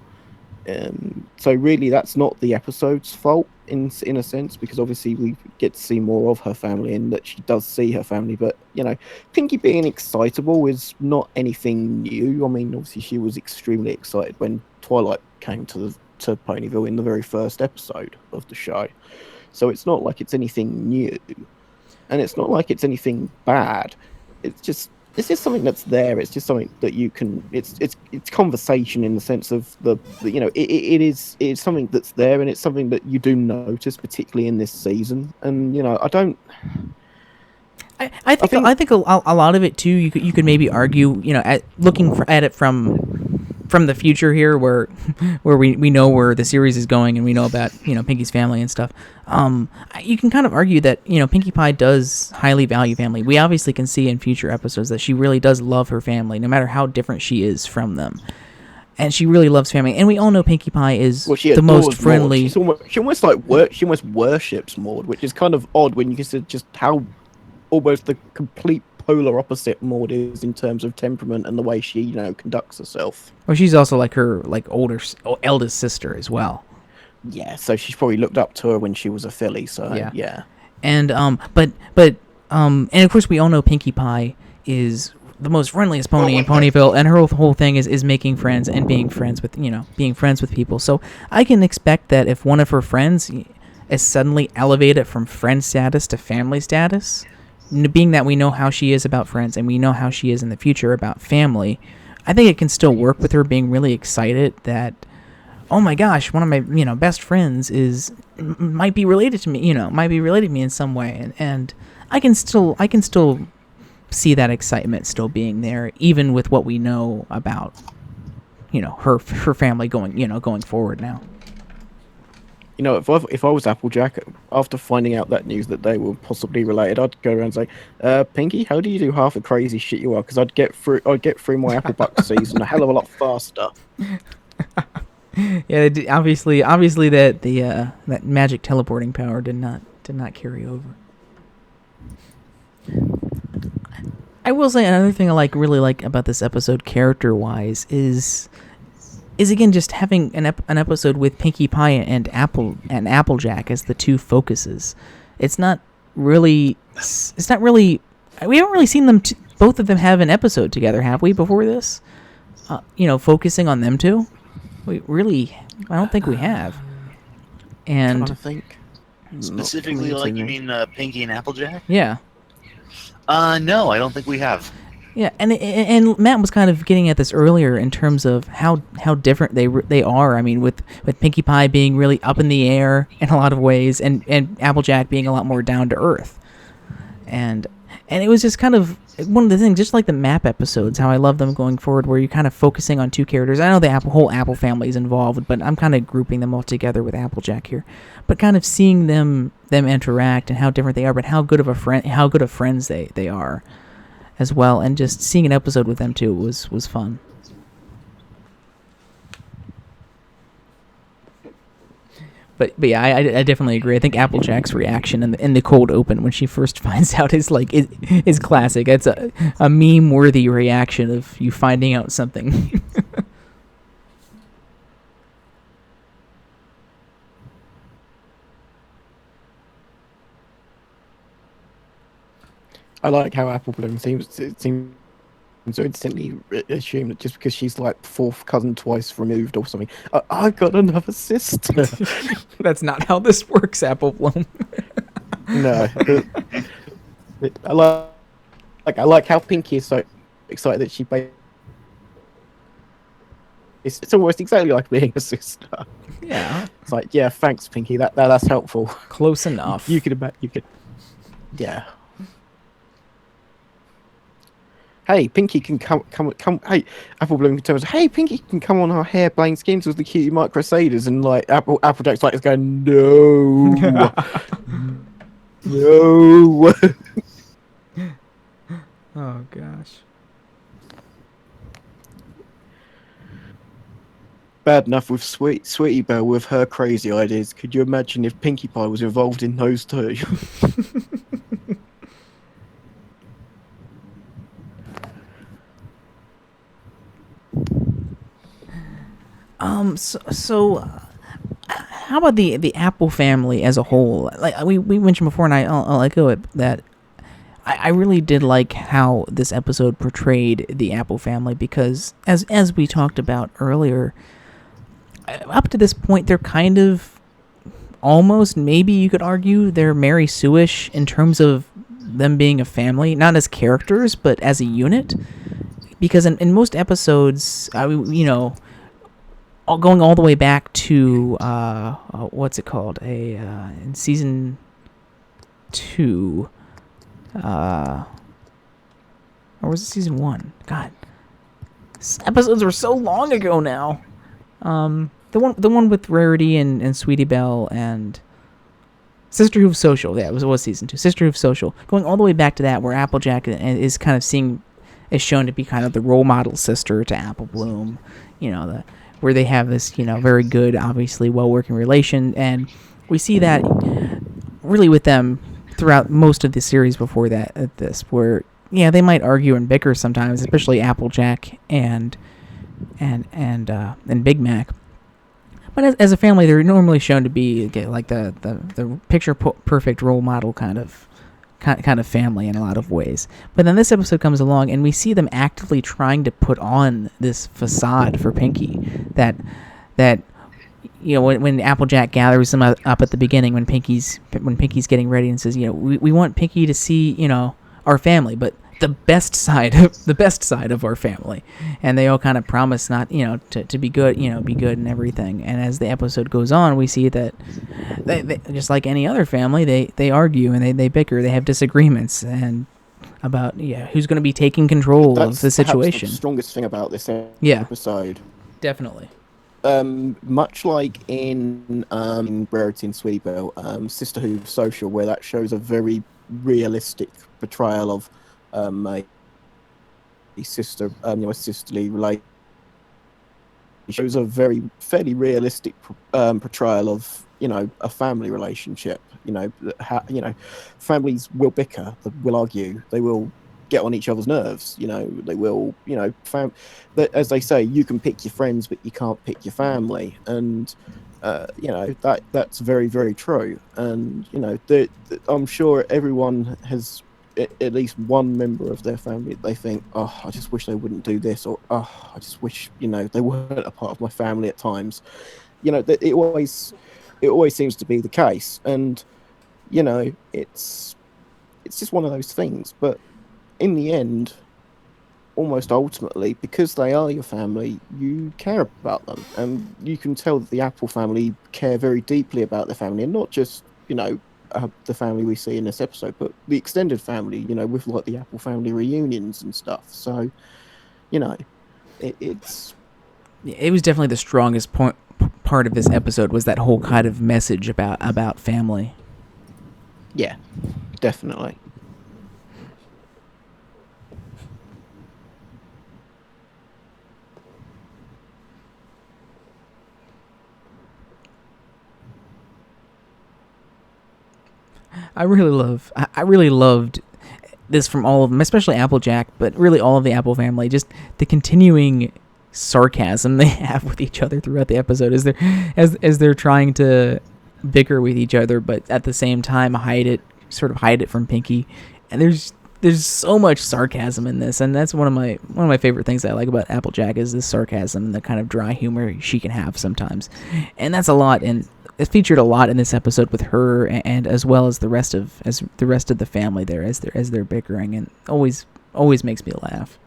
So really, that's not the episode's fault in a sense, because obviously we get to see more of her family and that she does see her family. But Pinkie being excitable is not anything new. I mean, obviously she was extremely excited when Twilight came to Ponyville in the very first episode of the show. So it's not like it's anything new, and it's not like it's anything bad. It's just something that's there. It's just something that you can. It's conversation in the sense of it is something that's there, and it's something that you do notice, particularly in this season. And I don't. I think a lot of it too. You could maybe argue, looking at it from the future here, where we know where the series is going, and we know about Pinkie's family and stuff. You can kind of argue that Pinkie Pie does highly value family. We obviously can see in future episodes that she really does love her family, no matter how different she is from them. And she really loves family, and we all know Pinkie Pie is the most friendly. She almost worships Maud, which is kind of odd when you consider just how almost the complete polar opposite Maud is in terms of temperament and the way she conducts herself. Well, she's also like her eldest sister as well. Yeah, so she's probably looked up to her when she was a filly. So yeah. And but and of course we all know Pinkie Pie is the most friendliest pony in Ponyville, and her whole thing is making friends and being friends with people. So I can expect that if one of her friends is suddenly elevated from friend status to family status, being that we know how she is about friends and we know how she is in the future about family, I think it can still work with her being really excited that, oh my gosh, one of my best friends might be related to me, in some way, and I can still see that excitement still being there, even with what we know about her family going forward now. If I was Applejack, after finding out that news that they were possibly related, I'd go around and say, Pinkie, how do you do half the crazy shit you are? Because I'd get through my Applebuck season a hell of a lot faster. Yeah, obviously that that magic teleporting power did not carry over. I will say another thing I really like about this episode, character-wise, is again just having an episode with Pinkie Pie and Applejack as the two focuses. It's not really. It's not really. We haven't really seen them. Both of them have an episode together, have we? Before this, focusing on them two. We really. I don't think we have. And I think specifically, like you mean Pinkie and Applejack? Yeah. No, I don't think we have. Yeah, and Matt was kind of getting at this earlier in terms of how different they are. I mean, with Pinkie Pie being really up in the air in a lot of ways, and Applejack being a lot more down to earth, and it was just kind of one of the things, just like the map episodes, how I love them going forward, where you're kind of focusing on two characters. I know the whole Apple family is involved, but I'm kind of grouping them all together with Applejack here. But kind of seeing them interact and how different they are, but how good of friends they are as well, and just seeing an episode with them too was fun. But yeah, I definitely agree. I think Applejack's reaction in the cold open when she first finds out is classic. It's a meme worthy reaction of you finding out something. I like how Apple Bloom seems so instantly assume that just because she's like fourth cousin twice removed or something, I've got another sister. That's not how this works, Apple Bloom. No, I like how Pinkie is so excited that she. It's almost exactly like being a sister. Yeah, it's like, yeah, thanks, Pinkie. That's helpful. Close enough. You could, yeah. Hey, Pinkie can come. Hey, Apple Bloom tells us, hey, Pinkie can come on our hair-playing schemes with the cutie Mike Crusaders, and like Applejack's like is going, no, no. Oh gosh. Bad enough with Sweetie Belle with her crazy ideas. Could you imagine if Pinkie Pie was involved in those too? So how about the Apple family as a whole? Like we mentioned before, and I'll echo it, that I really did like how this episode portrayed the Apple family, because as we talked about earlier, up to this point they're kind of almost, maybe you could argue, they're Mary Sue-ish in terms of them being a family, not as characters but as a unit, because in most episodes, going all the way back to what's it called? In season 2, or was it season 1? God, episodes were so long ago now. The one with Rarity and Sweetie Belle and Sisterhood of Social. Yeah, it was season 2. Sisterhood of Social. Going all the way back to that, where Applejack is kind of is shown to be kind of the role model sister to Apple Bloom. Where they have this, very good, obviously well-working relation, and we see that really with them throughout most of the series before that. At this, where they might argue and bicker sometimes, especially Applejack and Big Mac. But as a family, they're normally shown to be like the picture perfect role model kind of family in a lot of ways. But then this episode comes along and we see them actively trying to put on this facade for Pinkie that when Applejack gathers them up at the beginning, when Pinkie's getting ready and says, we want Pinkie to see, our family, but the best side of our family, and they all kind of promise not, to be good, be good and everything. And as the episode goes on, we see that they just like any other family, they argue and they bicker, they have disagreements and about who's going to be taking control of the situation. That's the strongest thing about this episode. Definitely. Much like in Rarity and Sweetie Belle, Sisterhood of Social, where that shows a very realistic portrayal of a sister, a sisterly relation. It shows a fairly realistic portrayal of a family relationship. Families will bicker, will argue, they will get on each other's nerves. They will, as they say, you can pick your friends, but you can't pick your family. And that's very, very true. And I'm sure everyone has at least one member of their family they think, oh, I just wish they wouldn't do this, or oh, I just wish they weren't a part of my family at times. It always seems to be the case, and it's just one of those things. But in the end, almost ultimately, because they are your family, you care about them, and you can tell that the Apple family care very deeply about their family, and not just the family we see in this episode, but the extended family, with like the Apple family reunions and stuff. So it was definitely the strongest part of this episode, was that whole kind of message about family. Yeah, definitely. I really loved this from all of them, especially Applejack, but really all of the Apple family. Just the continuing sarcasm they have with each other throughout the episode as they're trying to bicker with each other, but at the same time hide it from Pinkie. And there's so much sarcasm in this, and that's one of my favorite things I like about Applejack, is this sarcasm and the kind of dry humor she can have sometimes. And that's a lot, and it featured a lot in this episode with her, and as well as the rest of the family there as they're bickering, and always makes me laugh.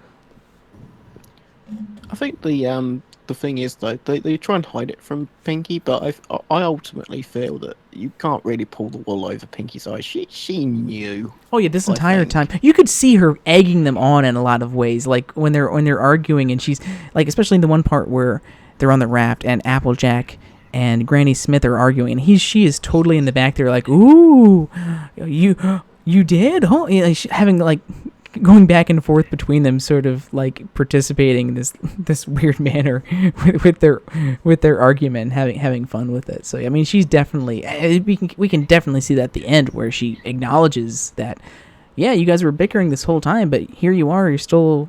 I think the thing is, though, they try and hide it from Pinkie, but I ultimately feel that you can't really pull the wool over Pinkie's eyes. She knew. Oh yeah, this entire time you could see her egging them on in a lot of ways, like when they're arguing, and she's like, especially in the one part where they're on the raft and Applejack and Granny Smith are arguing, and she is totally in the back there, like, ooh, you did, huh? Having like going back and forth between them, sort of like participating in this weird manner with their argument, and having fun with it. So I mean, she's definitely, we can definitely see that at the end, where she acknowledges that, yeah, you guys were bickering this whole time, but here you are, you're still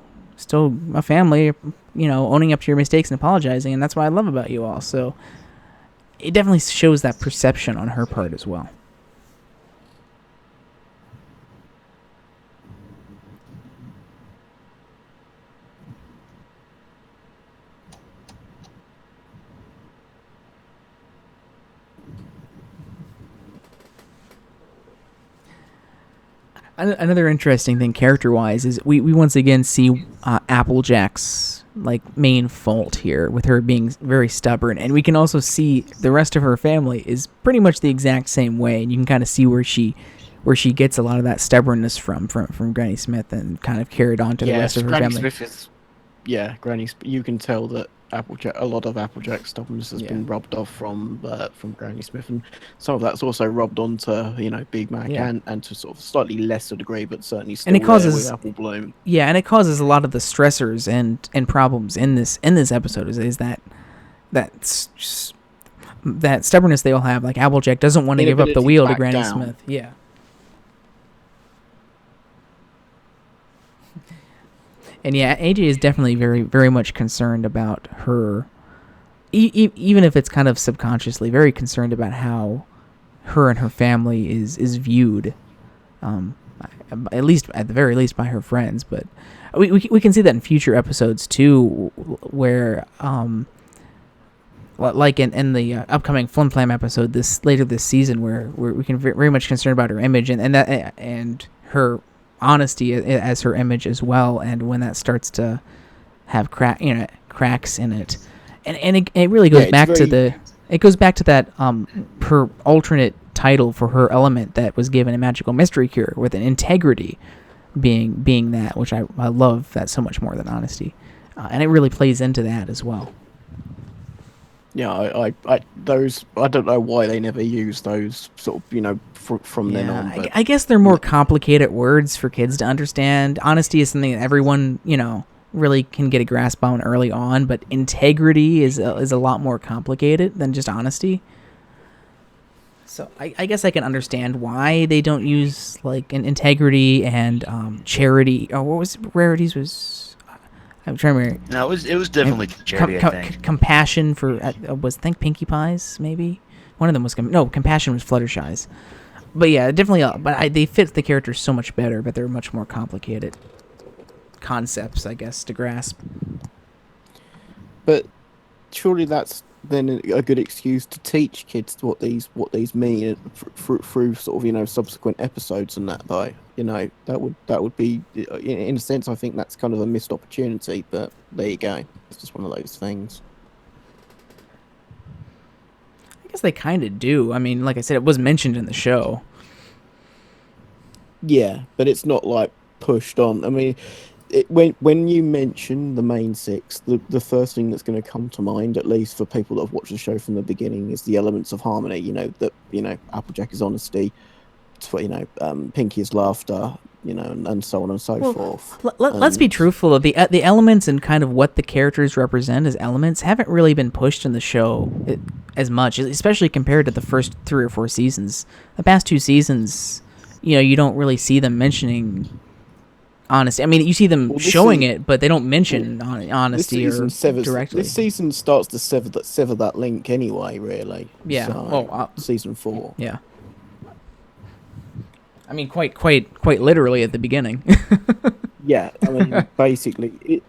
a family, owning up to your mistakes and apologizing, and that's what I love about you all. So it definitely shows that perception on her part as well. Another interesting thing character-wise is we once again see Applejack's like main fault here, with her being very stubborn, and we can also see the rest of her family is pretty much the exact same way, and you can kind of see where she gets a lot of that stubbornness from Granny Smith, and kind of carried on to the rest of her Granny family. Smith is, you can tell that a lot of Applejack's stubbornness has been rubbed off from Granny Smith, and some of that's also rubbed onto Big Mac, and to sort of slightly lesser degree, but certainly still, and it causes with Apple Bloom. Yeah, and it causes a lot of the stressors and problems in this episode is that stubbornness they all have. Like Applejack doesn't want to give up the wheel to Granny Smith. Yeah. And yeah, AJ is definitely very, very much concerned about her, even if it's kind of subconsciously, very concerned about how her and her family is viewed, at the very least by her friends. But we can see that in future episodes too, where like in the upcoming Flim Flam episode later this season, where we can very much concerned about her image and her honesty as her image as well, and when that starts to have cracks in it, and it really goes back to that her alternate title for her element that was given in Magical Mystery Cure, with an integrity being that, which I love that so much more than honesty, and it really plays into that as well. Yeah, I don't know why they never use those sort of, from then on. But I guess they're more complicated words for kids to understand. Honesty is something that everyone, really can get a grasp on early on, but integrity is a lot more complicated than just honesty. So I guess I can understand why they don't use like an integrity and charity. Or what was Rarities was? I'm trying to remember. No, it was definitely charity. I think. Compassion for was Pinkie Pies maybe. One of them was Compassion was Fluttershy's. But yeah, definitely. They fit the characters so much better, but they're much more complicated concepts, I guess, to grasp. But surely that's then a good excuse to teach kids what these mean through sort of subsequent episodes and that. Though that would be in a sense, I think that's kind of a missed opportunity. But there you go. It's just one of those things. I guess they kind of do. I mean, like I said, it was mentioned in the show. Yeah, but it's not like pushed on. I mean, when you mention the main six, the first thing that's going to come to mind, at least for people that have watched the show from the beginning, is the elements of harmony. Applejack is honesty, Pinkie is laughter, and so on and so forth. Let's be truthful. The elements and kind of what the characters represent as elements haven't really been pushed in the show as much, especially compared to the first 3 or 4 seasons. The past 2 seasons, you don't really see them mentioning honesty. I mean, you see them showing it, but they don't mention honesty directly. This season starts to sever that link anyway, really. Yeah. So, season 4. Yeah. I mean, quite literally at the beginning. Yeah, I mean, basically,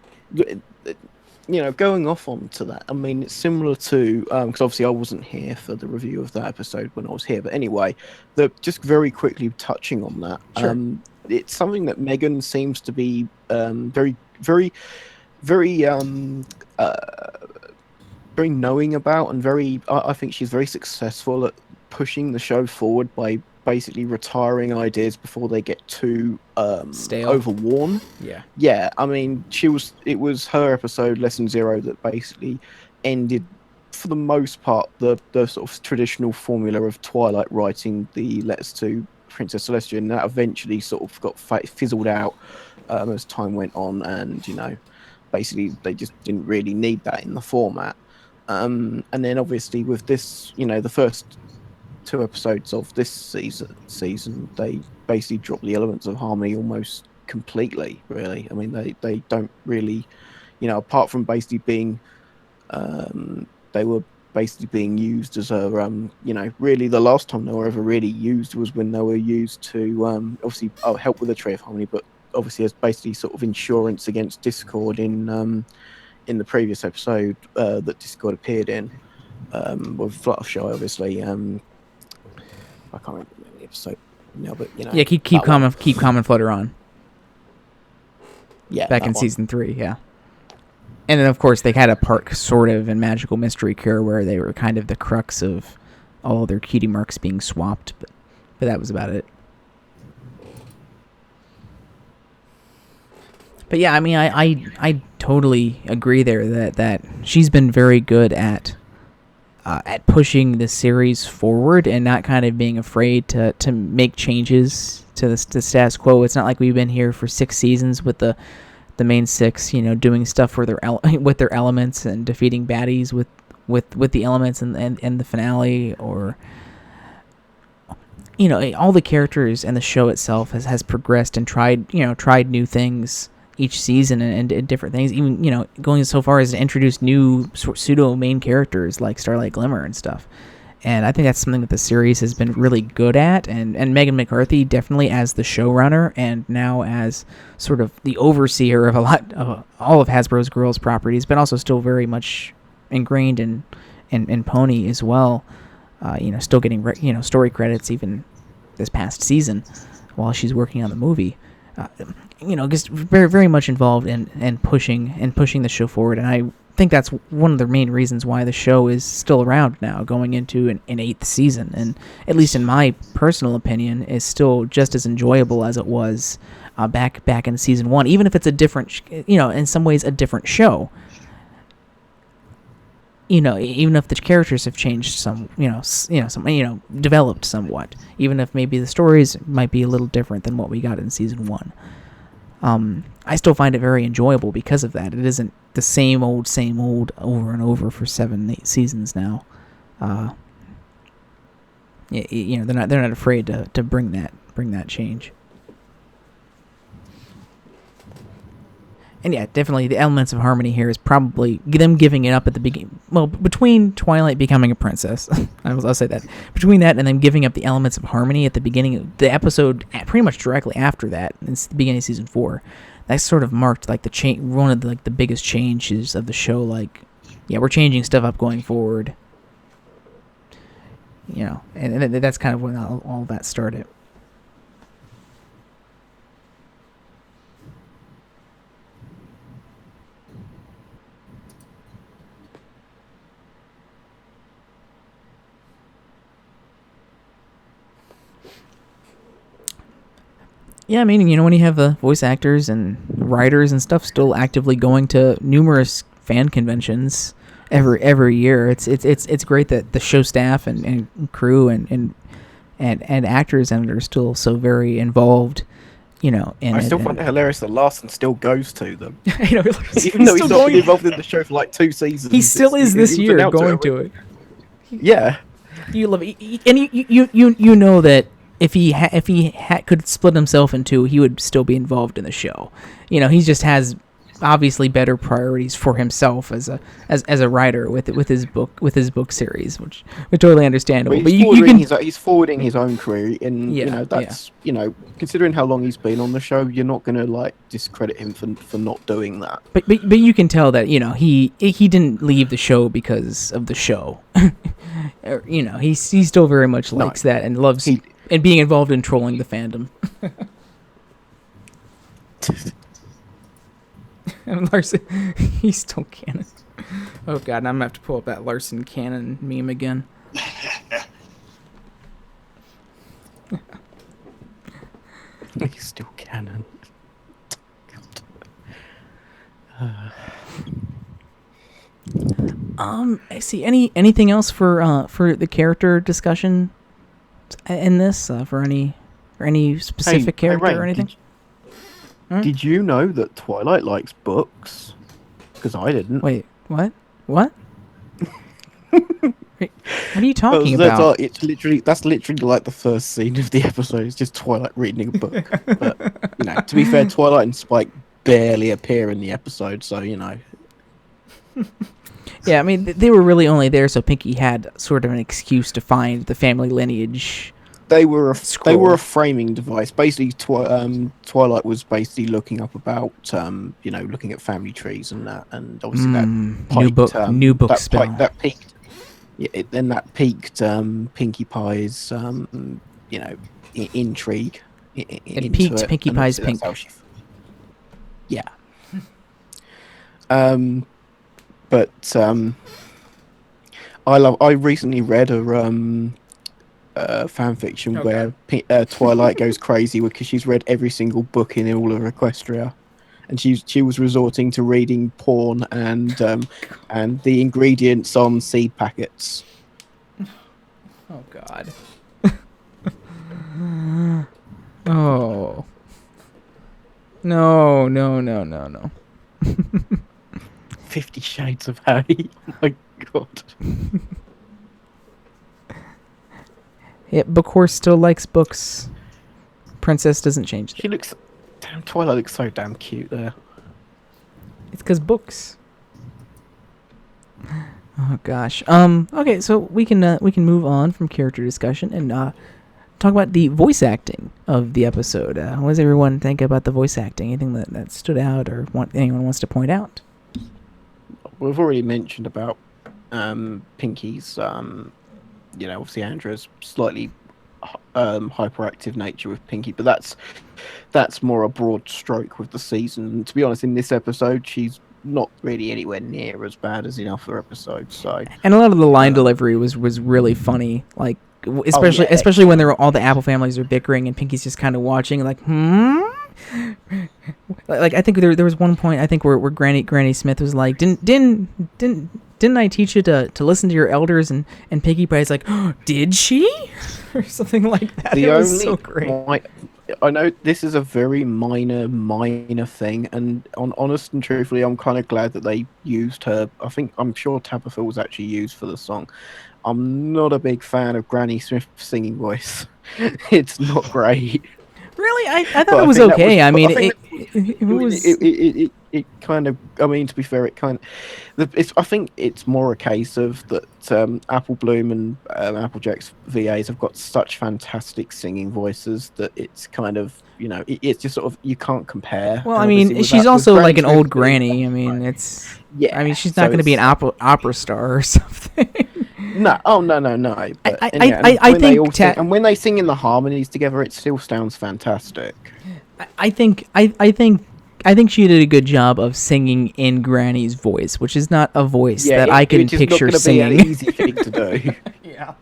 going off onto that. I mean, it's similar to because obviously I wasn't here for the review of that episode when I was here, but anyway, just very quickly touching on that. Sure. It's something that Megan seems to be very knowing about, and I think she's very successful at pushing the show forward by basically retiring ideas before they get too stale, overworn. Yeah. I mean, it was her episode Lesson 0 that basically ended, for the most part, the sort of traditional formula of Twilight writing the letters to Princess Celestia, and that eventually sort of got fizzled out as time went on, and basically they just didn't really need that in the format. And then obviously with this, the first 2 episodes of this season, they basically drop the elements of harmony almost completely. Really, I mean, they don't really, apart from basically being, they were basically being used as a, really the last time they were ever really used was when they were used to obviously help with the Tree of Harmony, but obviously as basically sort of insurance against discord in the previous episode that Discord appeared in with Fluttershy, obviously. I can't remember the episode now, but yeah, keep calm and flutter on. Yeah, back in season 3, yeah. And then of course they had a part sort of in Magical Mystery Cure where they were kind of the crux of all their cutie marks being swapped, but that was about it. But yeah, I mean, I totally agree there that she's been very good at pushing the series forward and not kind of being afraid to make changes to the status quo. It's not like we've been here for 6 seasons with the main 6, doing stuff with their elements and defeating baddies with the elements and the finale, or all the characters and the show itself has progressed and tried new things each season and different things, even going so far as to introduce new pseudo main characters like Starlight Glimmer and stuff. And I think that's something that the series has been really good at, and Megan McCarthy definitely as the showrunner and now as sort of the overseer of all of Hasbro's girls properties, but also still very much ingrained in Pony as well. Still getting story credits even this past season while she's working on the movie. Just very, very much involved in pushing the show forward, and I think that's one of the main reasons why the show is still around now, going into an 8th season, and at least in my personal opinion, is still just as enjoyable as it was back in season 1, even if it's a different, in some ways a different show. Even if the characters have changed developed somewhat, even if maybe the stories might be a little different than what we got in season 1. I still find it very enjoyable because of that. It isn't the same old over and over for 7, 8 seasons now. They're not afraid to bring that change. And yeah, definitely the elements of harmony here is probably them giving it up at the beginning. Well, between Twilight becoming a princess, I'll say that. Between that and them giving up the elements of harmony at the beginning of the episode, pretty much directly after that, it's the beginning of season 4, that sort of marked like the change, one of the, like the biggest changes of the show. Like, yeah, we're changing stuff up going forward. You know, and that's kind of when all that started. Yeah, I mean, you know, when you have the voice actors and writers and stuff still actively going to numerous fan conventions every year, it's great that the show staff and crew and actors and are still so very involved. You know, I still find it hilarious that Larson still goes to them. You know, even though he's not been involved in the show for like 2 seasons. He still is this year going to it. Yeah, you love it, and you know that. If he could split himself in two, he would still be involved in the show. You know, he just has obviously better priorities for himself as a writer with his book series, which totally understandable. But he's forwarding his own career, and you know that's you know, considering how long he's been on the show, you're not going to like discredit him for not doing that. But you can tell that, you know, he didn't leave the show because of the show. You know, he still very much likes that and loves. And being involved in trolling the fandom. And Larson, he's still canon. Oh god, and I'm gonna have to pull up that Larson canon meme again. He's still canon. I see. Anything else for the character discussion in this, for any specific character Rain, or anything? Did you know that Twilight likes books? Because I didn't. Wait, what? What are you talking about? That's literally like the first scene of the episode. It's just Twilight reading a book. But you know, to be fair, Twilight and Spike barely appear in the episode, so you know. Yeah, I mean, they were really only there so Pinkie had sort of an excuse to find the family lineage. They were a framing device. Basically, Twilight was basically looking up about, you know, looking at family trees and that, and obviously that piked, new book spell. That peaked. Yeah, then that piqued Pinkie Pie's, you know, intrigue. It piqued Pinkie Pie's pink. Yeah. But I recently read a fan fiction where Twilight goes crazy because she's read every single book in all of Equestria, and she was resorting to reading porn and the ingredients on seed packets. Oh God. Oh. No. 50 Shades of Hay. Oh my God. Yeah, Book Horse still likes books. Princess doesn't change that. Twilight looks so damn cute there. It's because books. Oh gosh. Okay, so we can move on from character discussion and talk about the voice acting of the episode. What does everyone think about the voice acting? Anything that stood out or anyone wants to point out? We've already mentioned about Pinkie's, you know, obviously Andrew's slightly hyperactive nature with Pinkie, but that's more a broad stroke with the season. And to be honest, in this episode, she's not really anywhere near as bad as in other episodes. So, and a lot of the line delivery was really funny, like especially when all the Apple families are bickering and Pinkie's just kind of watching, like Like I think there was one point I think where Granny Smith was like, didn't I teach you to listen to your elders, and Pinkie Pie's like, oh, did she? Or something like that. It was so great. I know this is a very minor thing, and honest and truthfully, I'm kind of glad that they used her. I'm sure Tabitha was actually used for the song. I'm not a big fan of Granny Smith's singing voice. It's not great. Really, I thought it was okay. I mean, it was. it kind of. I mean, to be fair, it kind of. I think it's more a case of that. Apple Bloom and Applejack's VAs have got such fantastic singing voices that it's kind of, it's just sort of, you can't compare. Well, I mean, she's also like an old granny. I mean, it's. Yeah. I mean, she's not going to be an opera star or something. No. Oh, no. But, I think and when they sing in the harmonies together, it still sounds fantastic. I think she did a good job of singing in Granny's voice, which is not a voice that I can picture singing. It's not going to be an easy thing to do. Yeah.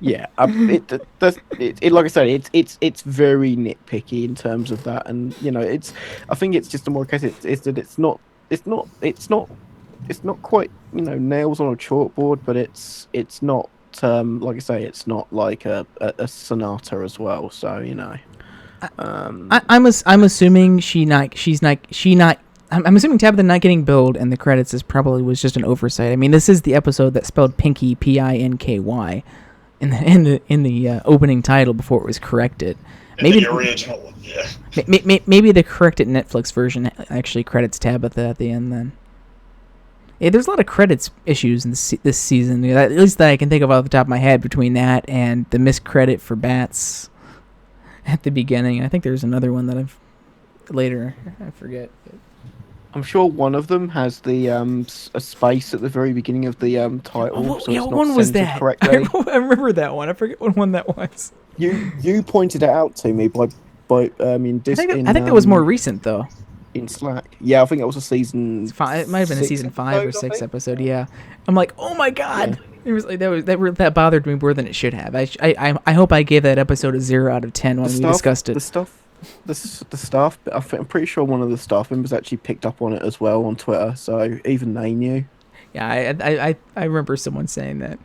Yeah. Like I said, it's very nitpicky in terms of that, and I think it's just a more case. It's that it's not quite nails on a chalkboard, but it's not like I say, it's not like a sonata as well. So I'm assuming I'm assuming Tabitha not getting billed and the credits was just an oversight. I mean, this is the episode that spelled Pinky Pinky in the opening title before it was corrected. Maybe the original, yeah. Maybe the corrected Netflix version actually credits Tabitha at the end then. Yeah, there's a lot of credits issues in this season, at least that I can think of off the top of my head, between that and the miscredit for Bats at the beginning. I think there's another one that I forget. I'm sure one of them has the a space at the very beginning of the title. So yeah, one was that. Correctly. I remember that one. I forget what one that was. You pointed it out to me by I think that was more recent though. In Slack, yeah, I think it was a season. It might have been a season 5 or 6 episode. Yeah, I'm like, oh my god, yeah. It was like that bothered me more than it should have. I hope I gave that episode a 0 out of 10 when we discussed it. The staff. I'm pretty sure one of the staff members actually picked up on it as well on Twitter, so even they knew. Yeah, I remember someone saying that.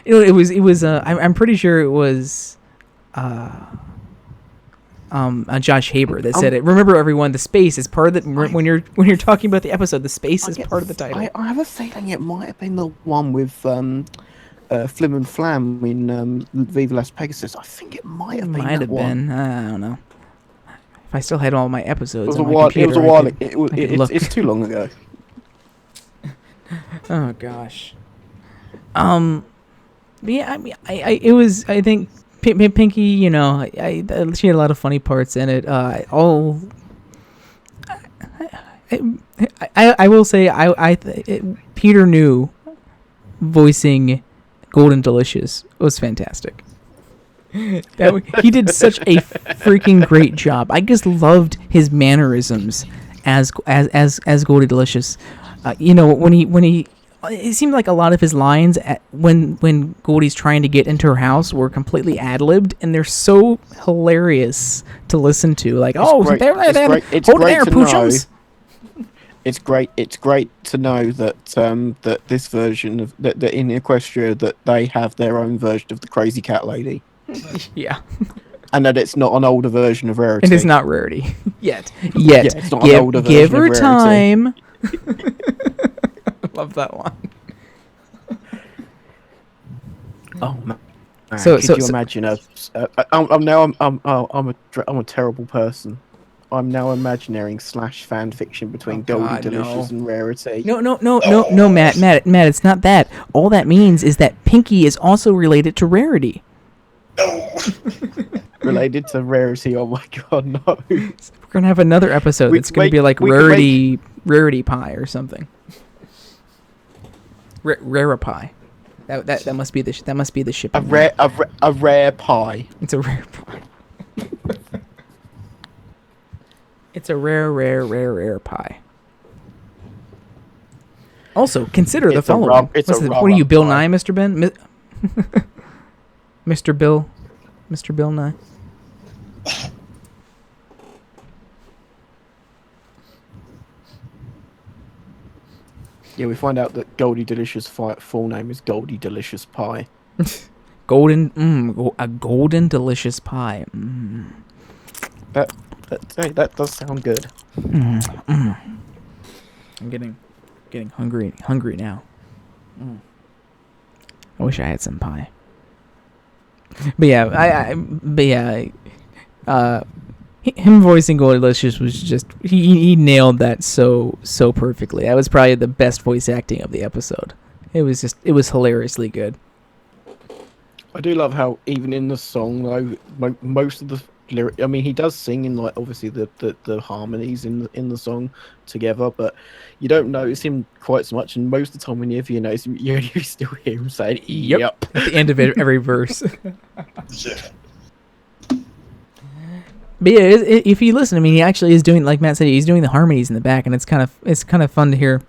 It was. I'm pretty sure it was. Josh Haber that said it. Remember, everyone, the space is part of the when you're talking about the episode, the space is part of the title. I have a feeling it might have been the one with Flim and Flam in Viva Las Pegasus. I think it might have been. Might have been. I don't know. If I still had all my episodes, it was a while. It's too long ago. Oh gosh. Yeah, I mean, it was. I think. Pinky, she had a lot of funny parts in it. I will say, Peter New voicing Golden Delicious was fantastic. He did such a freaking great job. I just loved his mannerisms as Goldie Delicious. When he. It seemed like a lot of his lines when Goldie's trying to get into her house were completely ad-libbed, and they're so hilarious to listen to. Like, hold there, Poochums. It's great to know that that this version of that in Equestria that they have their own version of the Crazy Cat Lady. Yeah. And that it's not an older version of Rarity. It is not Rarity yet. Yeah, it's not an older version of Rarity. Give her time. Love that one. Oh man! Could you imagine I'm a terrible person. I'm now imagining / fan fiction between Goldie Delicious and Rarity. No, Matt, it's not that. All that means is that Pinky is also related to Rarity. Related to Rarity? Oh my god, no! We're gonna have another episode that's gonna be like Rarity Pie or something. Rare pie. That must be the shipping. A rare pie. It's a rare pie. It's a rare pie. Also, consider the following. What are you, Bill Nye, Mr. Ben? Mr. Bill Nye. Yeah, we find out that Goldie Delicious' full name is Goldie Delicious Pie. A golden delicious pie. That does sound good. I'm getting hungry now. I wish I had some pie. But yeah, Him voicing Goldilicious was just he nailed that so perfectly. That was probably the best voice acting of the episode. It was hilariously good. I do love how even in the song though, most of the lyric. I mean, he does sing in like obviously the harmonies in the song together, but you don't notice him quite so much. And most of the time, when you notice him, you still hear him saying "yep" at the end of every verse. Yeah. But yeah, if you listen, I mean, he actually is doing, like Matt said, he's doing the harmonies in the back, and it's kind of fun to hear.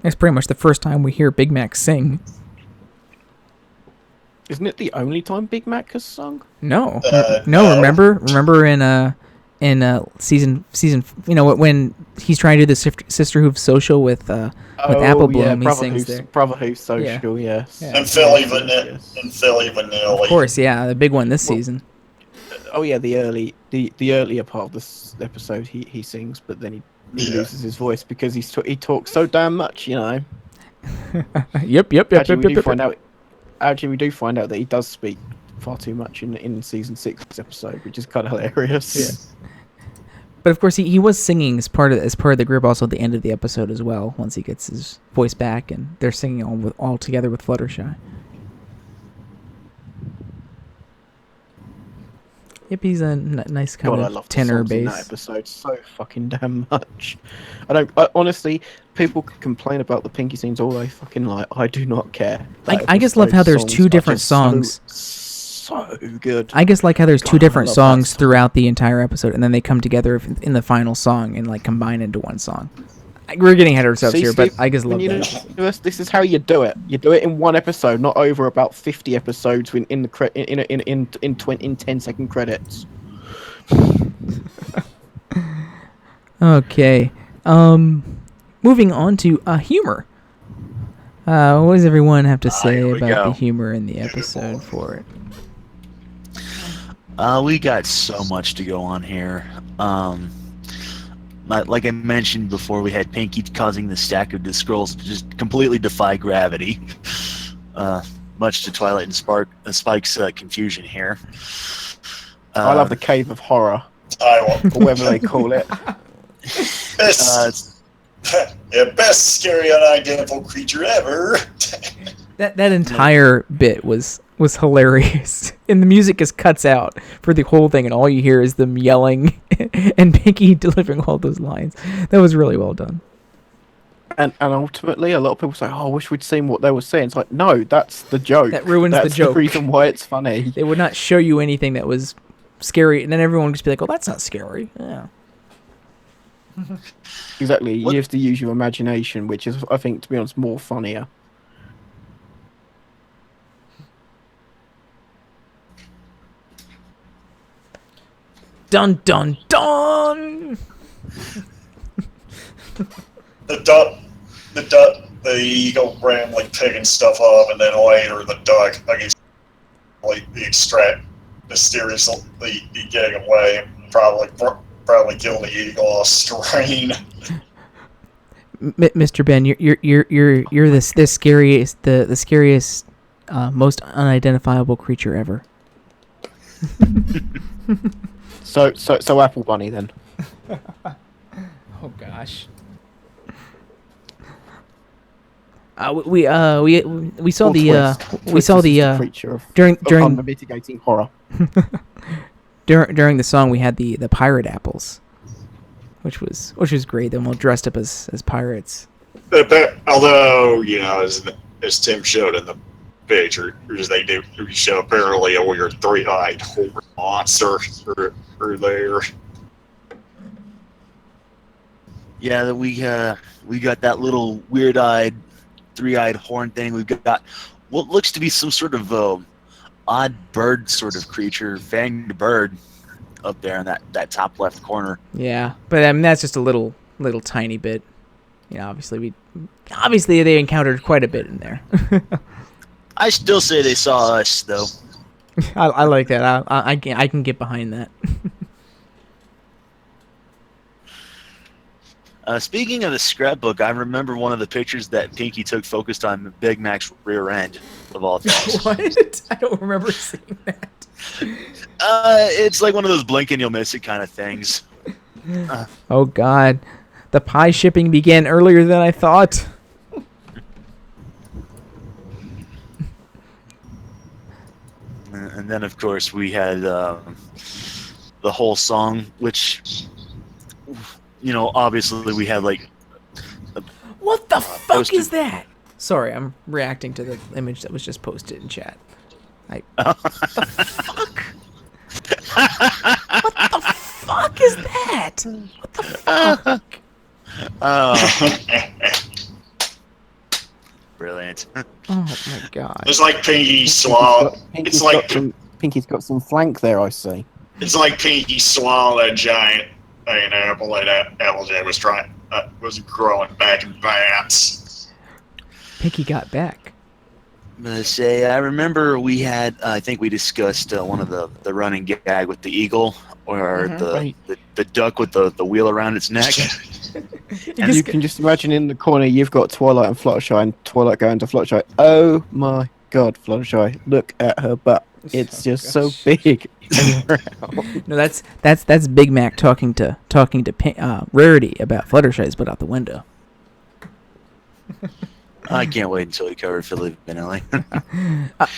It's pretty much the first time we hear Big Mac sing. Isn't it the only time Big Mac has sung? No, no. Remember in season, when he's trying to do the Sisterhood social with Apple Bloom, he sings there. Brotherhood social, yes. Yeah. And Philly Vanilla. Of course, yeah, the big one this season. Oh yeah, the earlier part of this episode he sings, but then he loses his voice because he talks so damn much, Yep. Actually, we do find out that he does speak far too much in season 6 episode, which is kind of hilarious. Yeah. But of course, he was singing as part of the group also at the end of the episode as well. Once he gets his voice back, and they're singing all together with Fluttershy. Yep, he's a nice kind of tenor bass. That episode so fucking damn much. I honestly, people can complain about the Pinkie scenes all they fucking like. I do not care. I just love how there's two different songs. So good. I just like how there's two different songs throughout the entire episode, and then they come together in the final song and like combine into one song. We're getting ahead of ourselves here, but I just love that. This is how you do it. You do it in one episode, not over about 50 episodes in 10-second credits. Okay. Moving on to humor. What does everyone have to say about the humor in the episode for it? We got so much to go on here. Like I mentioned before, we had Pinkie causing the stack of the scrolls to just completely defy gravity, much to Twilight and Spike's confusion here. I love the Cave of Horror, or whatever they call it. Best scary unidentifiable creature ever. That entire bit was hilarious, and the music just cuts out for the whole thing, and all you hear is them yelling and Pinkie delivering all those lines. That was really well done. And ultimately, a lot of people say, "Oh, I wish we'd seen what they were saying." It's like, no, that's the joke. That ruins the joke. That's the reason why it's funny. They would not show you anything that was scary, and then everyone would just be like, "Oh, that's not scary." Yeah. Exactly. You have to use your imagination, which is, I think, to be honest, more funnier. Dun dun dun. The eagle ran like picking stuff up, and then later the duck extract mysteriously getting away, probably killing the eagle off strain. Mr. Ben, you're the scariest, most unidentifiable creature ever. So Apple Bunny then. Oh gosh. We saw the creature of during mitigating horror. During the song we had the pirate apples, which was great. Them all dressed up as pirates. Although as Tim showed in the picture, they do show apparently a weird 3-eyed horror monster are there. Yeah, we got that little weird-eyed 3-eyed horn thing. We've got what looks to be some sort of odd bird sort of creature, fanged bird, up there in that top left corner. Yeah, but I mean that's just a little tiny bit. Obviously they encountered quite a bit in there. I still say they saw us though. I like that. I can get behind that. Speaking of the scrapbook, I remember one of the pictures that Pinkie took focused on Big Mac's rear end, of all things. What? I don't remember seeing that. It's like one of those blink and you'll miss it kind of things. Oh God, the pie shipping began earlier than I thought. And then, of course, we had the whole song, which, obviously we had like. What the fuck is that? Sorry, I'm reacting to the image that was just posted in chat. What the fuck? What the fuck is that? What the fuck? Brilliant. Oh my God. It's like Pinkie swallowed. Pinkie's got some flank there, I see. It's like Pinkie swallowed that giant apple that Applejack was growing back in vats. Pinkie got back. I'm gonna say I remember we had I think we discussed one of the running gag with the eagle or the duck with the wheel around its neck. And you can just imagine in the corner you've got Twilight and Fluttershy, and Twilight going to Fluttershy. Oh my God, Fluttershy! Look at her butt. It's just so big. No, that's Big Mac talking to Rarity about Fluttershy's butt out the window. I can't wait until we cover Philly Vanilli.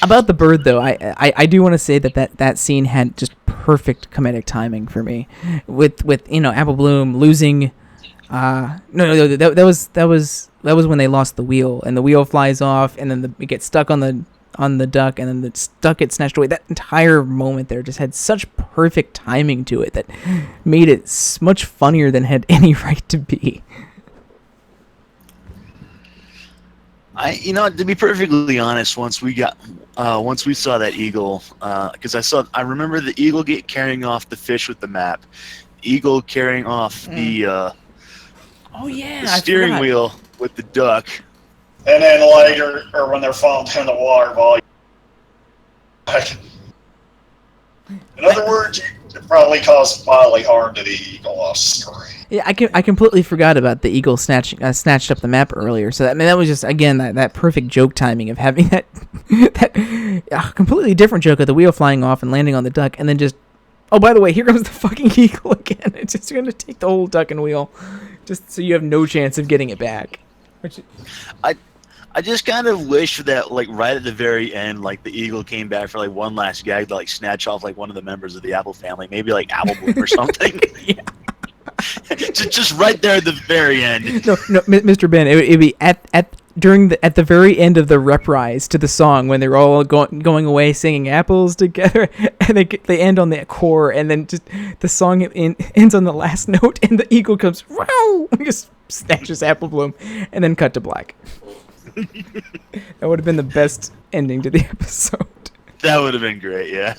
About the bird, though, I do want to say that scene had just perfect comedic timing for me, with Apple Bloom losing. That was when they lost the wheel, and the wheel flies off, and then it gets stuck on the duck, and then the duck gets snatched away. That entire moment there just had such perfect timing to it that made it much funnier than it had any right to be. To be perfectly honest, once we saw that eagle, because I remember the eagle carrying off the fish with the map, eagle carrying off the steering wheel with the duck, and then later, or when they're falling in the water, in other words, it probably caused bodily harm to the eagle off screen. Yeah, I completely forgot about the eagle snatched up the map earlier. So that was just again that perfect joke timing of having that completely different joke of the wheel flying off and landing on the duck, and then just by the way, here comes the fucking eagle again. It's just going to take the whole duck and wheel, just so you have no chance of getting it back. I just kind of wish that, like, right at the very end, like, the eagle came back for, like, one last gag to, like, snatch off, like, one of the members of the Apple family, maybe, like, Apple Bloom or something. Yeah. just right there at the very end. No, Mr. Ben, it'd be at the very end of the reprise to the song when they're all going away singing apples together, and they end on that core, and then just the song ends on the last note, and the eagle comes, wow, just snatches Apple Bloom, and then cut to black. That would have been the best ending to the episode. That would have been great, yeah.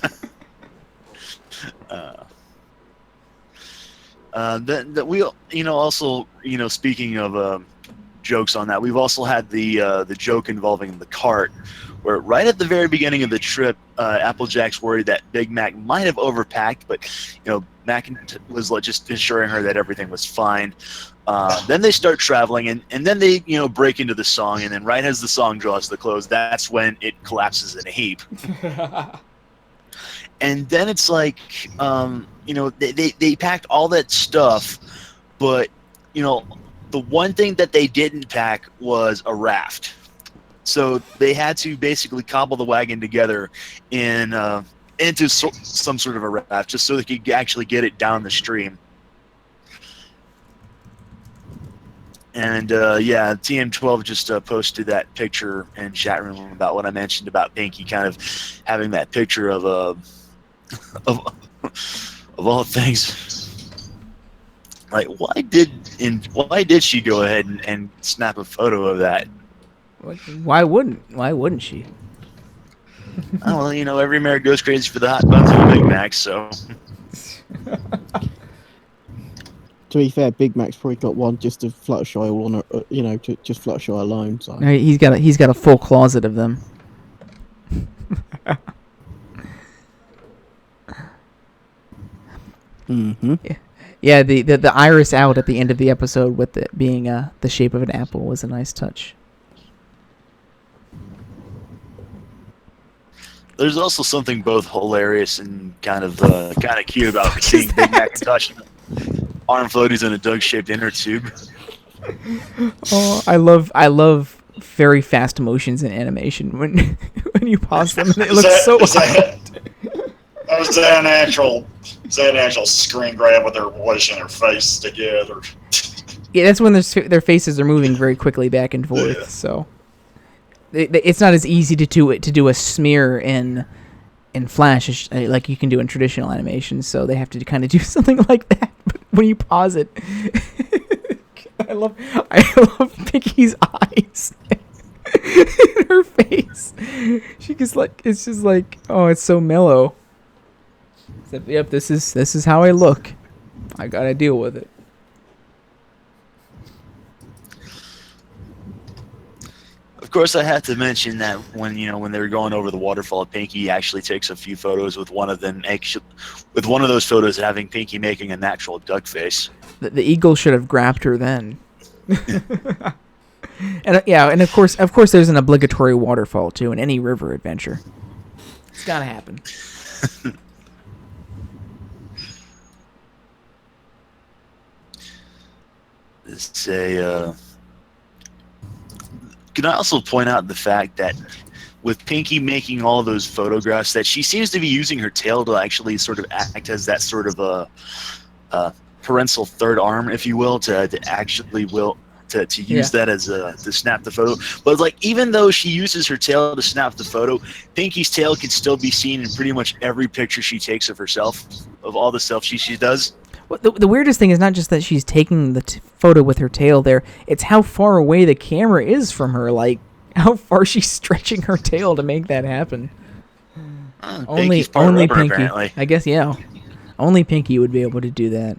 Also, speaking of jokes on that, we've also had the joke involving the cart, where right at the very beginning of the trip, Applejack's worried that Big Mac might have overpacked, but Mac was just assuring her that everything was fine. Then they start traveling, and then they break into the song, and then right as the song draws to the close, that's when it collapses in a heap. And then it's like, they packed all that stuff, but the one thing that they didn't pack was a raft. So they had to basically cobble the wagon together into some sort of a raft, just so they could actually get it down the stream. And TM12 just posted that picture in chat room about what I mentioned about Pinkie kind of having that picture of all things. Like, why did she go ahead and snap a photo of that? Why wouldn't she? Oh, well, every mare goes crazy for the hot buns of a Big Mac, so. To be fair, Big Mac's probably got one just to Fluttershy all on her, just Fluttershy alone. So no, he's got a full closet of them. Mm-hmm. Yeah. The iris out at the end of the episode with it being the shape of an apple was a nice touch. There's also something both hilarious and kind of cute about seeing Big Mac touching arm floaties in a dog-shaped inner tube. Oh, I love very fast motions in animation when when you pause them and it looks so odd. Is that an actual screen grab with their voice and their face together? Yeah, that's when their faces are moving very quickly back and forth. Yeah. So it's not as easy to do a smear in Flash like you can do in traditional animation. So they have to kind of do something like that. But when you pause it, I love Pinkie's eyes. In her face, she just it's just like, oh, it's so mellow. Except, yep, this is how I look. I gotta deal with it. Of course, I have to mention that when they were going over the waterfall, Pinkie actually takes a few photos with one of those photos having Pinkie making a natural duck face. The eagle should have grabbed her then. And of course there's an obligatory waterfall too in any river adventure. It's gotta happen. Can I also point out the fact that with Pinkie making all those photographs, that she seems to be using her tail to actually sort of act as that sort of a parental third arm, if you will, to use that as to snap the photo. But like, even though she uses her tail to snap the photo, Pinkie's tail can still be seen in pretty much every picture she takes of herself, of all the selfies she does. Well, the weirdest thing is not just that she's taking the photo with her tail there, it's how far away the camera is from her, like how far she's stretching her tail to make that happen. Only Pinkie, apparently. I guess, yeah. Only Pinkie would be able to do that.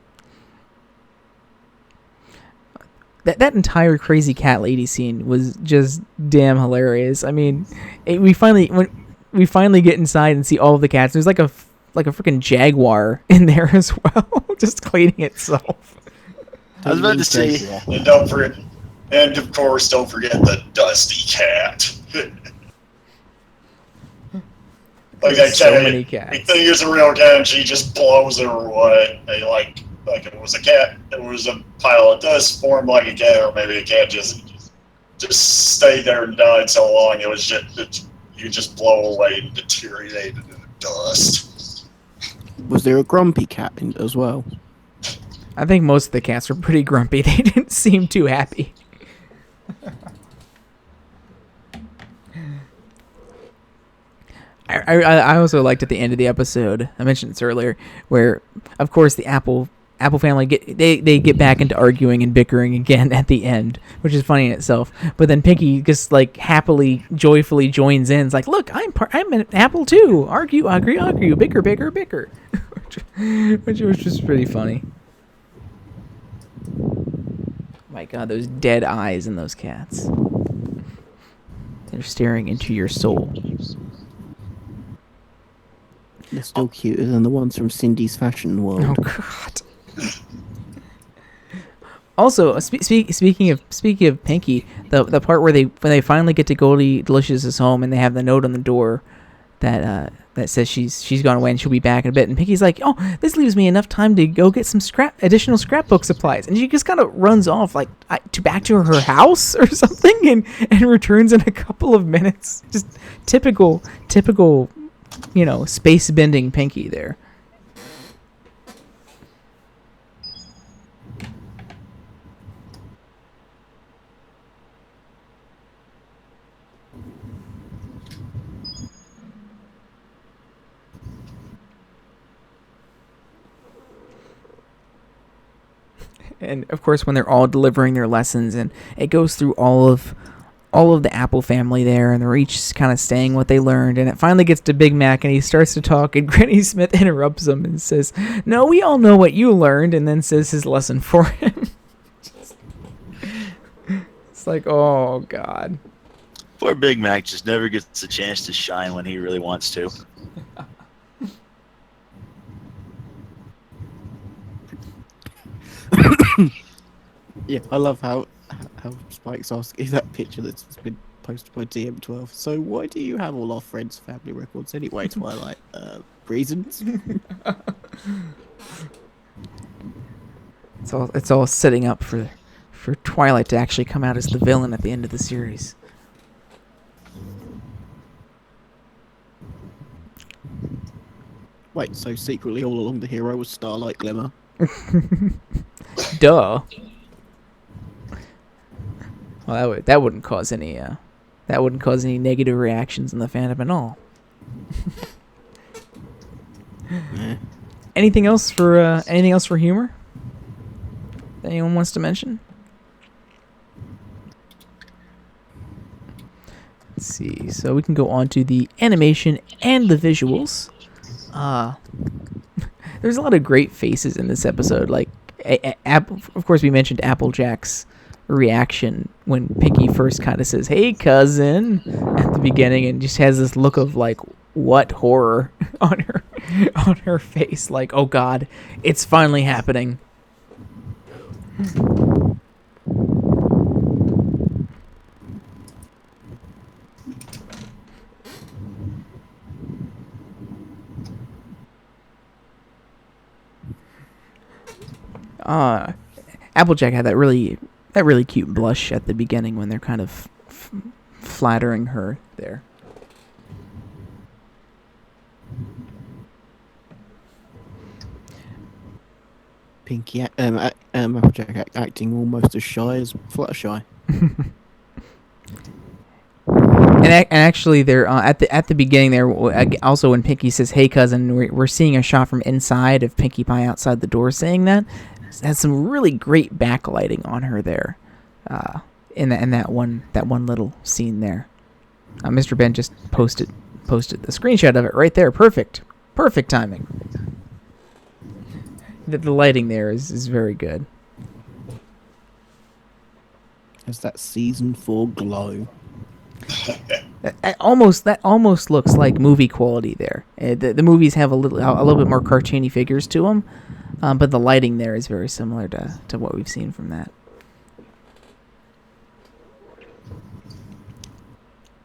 That entire crazy cat lady scene was just damn hilarious. I mean, when we finally get inside and see all of the cats, there's like a freaking jaguar in there as well, just cleaning itself. I was about to say, and of course, don't forget the dusty cat. Like I so many cats. You think it's a real cat, and she just blows it away. Like it was a cat. It was a pile of dust formed like a cat, or maybe a cat just stayed there and died so long it was you just blow away and deteriorated in the dust. Was there a grumpy cat as well? I think most of the cats were pretty grumpy. They didn't seem too happy. I also liked at the end of the episode, I mentioned this earlier, where of course the Apple family they get back into arguing and bickering again at the end, which is funny in itself. But then Pinkie just like happily, joyfully joins in. It's like, look, I'm an apple too. Argue, bicker, which was just pretty funny. My God, those dead eyes in those cats. They're staring into your soul. They're still cuter than the ones from Cindy's Fashion World. Oh God. Also, speaking of Pinkie, the part where they finally get to Goldie Delicious's home and they have the note on the door that says she's gone away and she'll be back in a bit, and Pinkie's like, oh, this leaves me enough time to go get some additional scrapbook supplies, and she just kind of runs off like back to her house or something and returns in a couple of minutes. Just typical space bending Pinkie there. And of course, when they're all delivering their lessons, and it goes through all of the Apple family there, and they're each kind of saying what they learned, and it finally gets to Big Mac, and he starts to talk, and Granny Smith interrupts him and says, "No, we all know what you learned," and then says his lesson for him. It's like, oh God. Poor Big Mac just never gets a chance to shine when he really wants to. Yeah, I love how Spike's asking that picture that's been posted by DM12. So why do you have all our friends' family records anyway, Twilight? Reasons? It's all setting up for Twilight to actually come out as the villain at the end of the series. Wait, so secretly all along the hero was Starlight Glimmer? Duh. Well, that wouldn't cause any negative reactions in the fandom at all. Anything else for humor that anyone wants to mention? Let's see. So we can go on to the animation and the visuals. There's a lot of great faces in this episode. Like, of course, we mentioned Applejack's reaction when Pinkie first kind of says, "Hey, cousin," at the beginning, and just has this look of like, what horror on her face. Like, oh God, it's finally happening. Applejack had that really cute blush at the beginning when they're kind of flattering her there. Pinkie, Applejack acting almost as shy as Fluttershy. And actually, they're at the beginning there. Also, when Pinkie says, "Hey, cousin," we're seeing a shot from inside of Pinkie Pie outside the door saying that. It has some really great backlighting on her there, in that one little scene there. Mr. Ben just posted the screenshot of it right there. Perfect timing. The lighting there is very good. Has that season 4 glow. That almost looks like movie quality there. The movies have a little bit more cartoony figures to them, but the lighting there is very similar to what we've seen from that.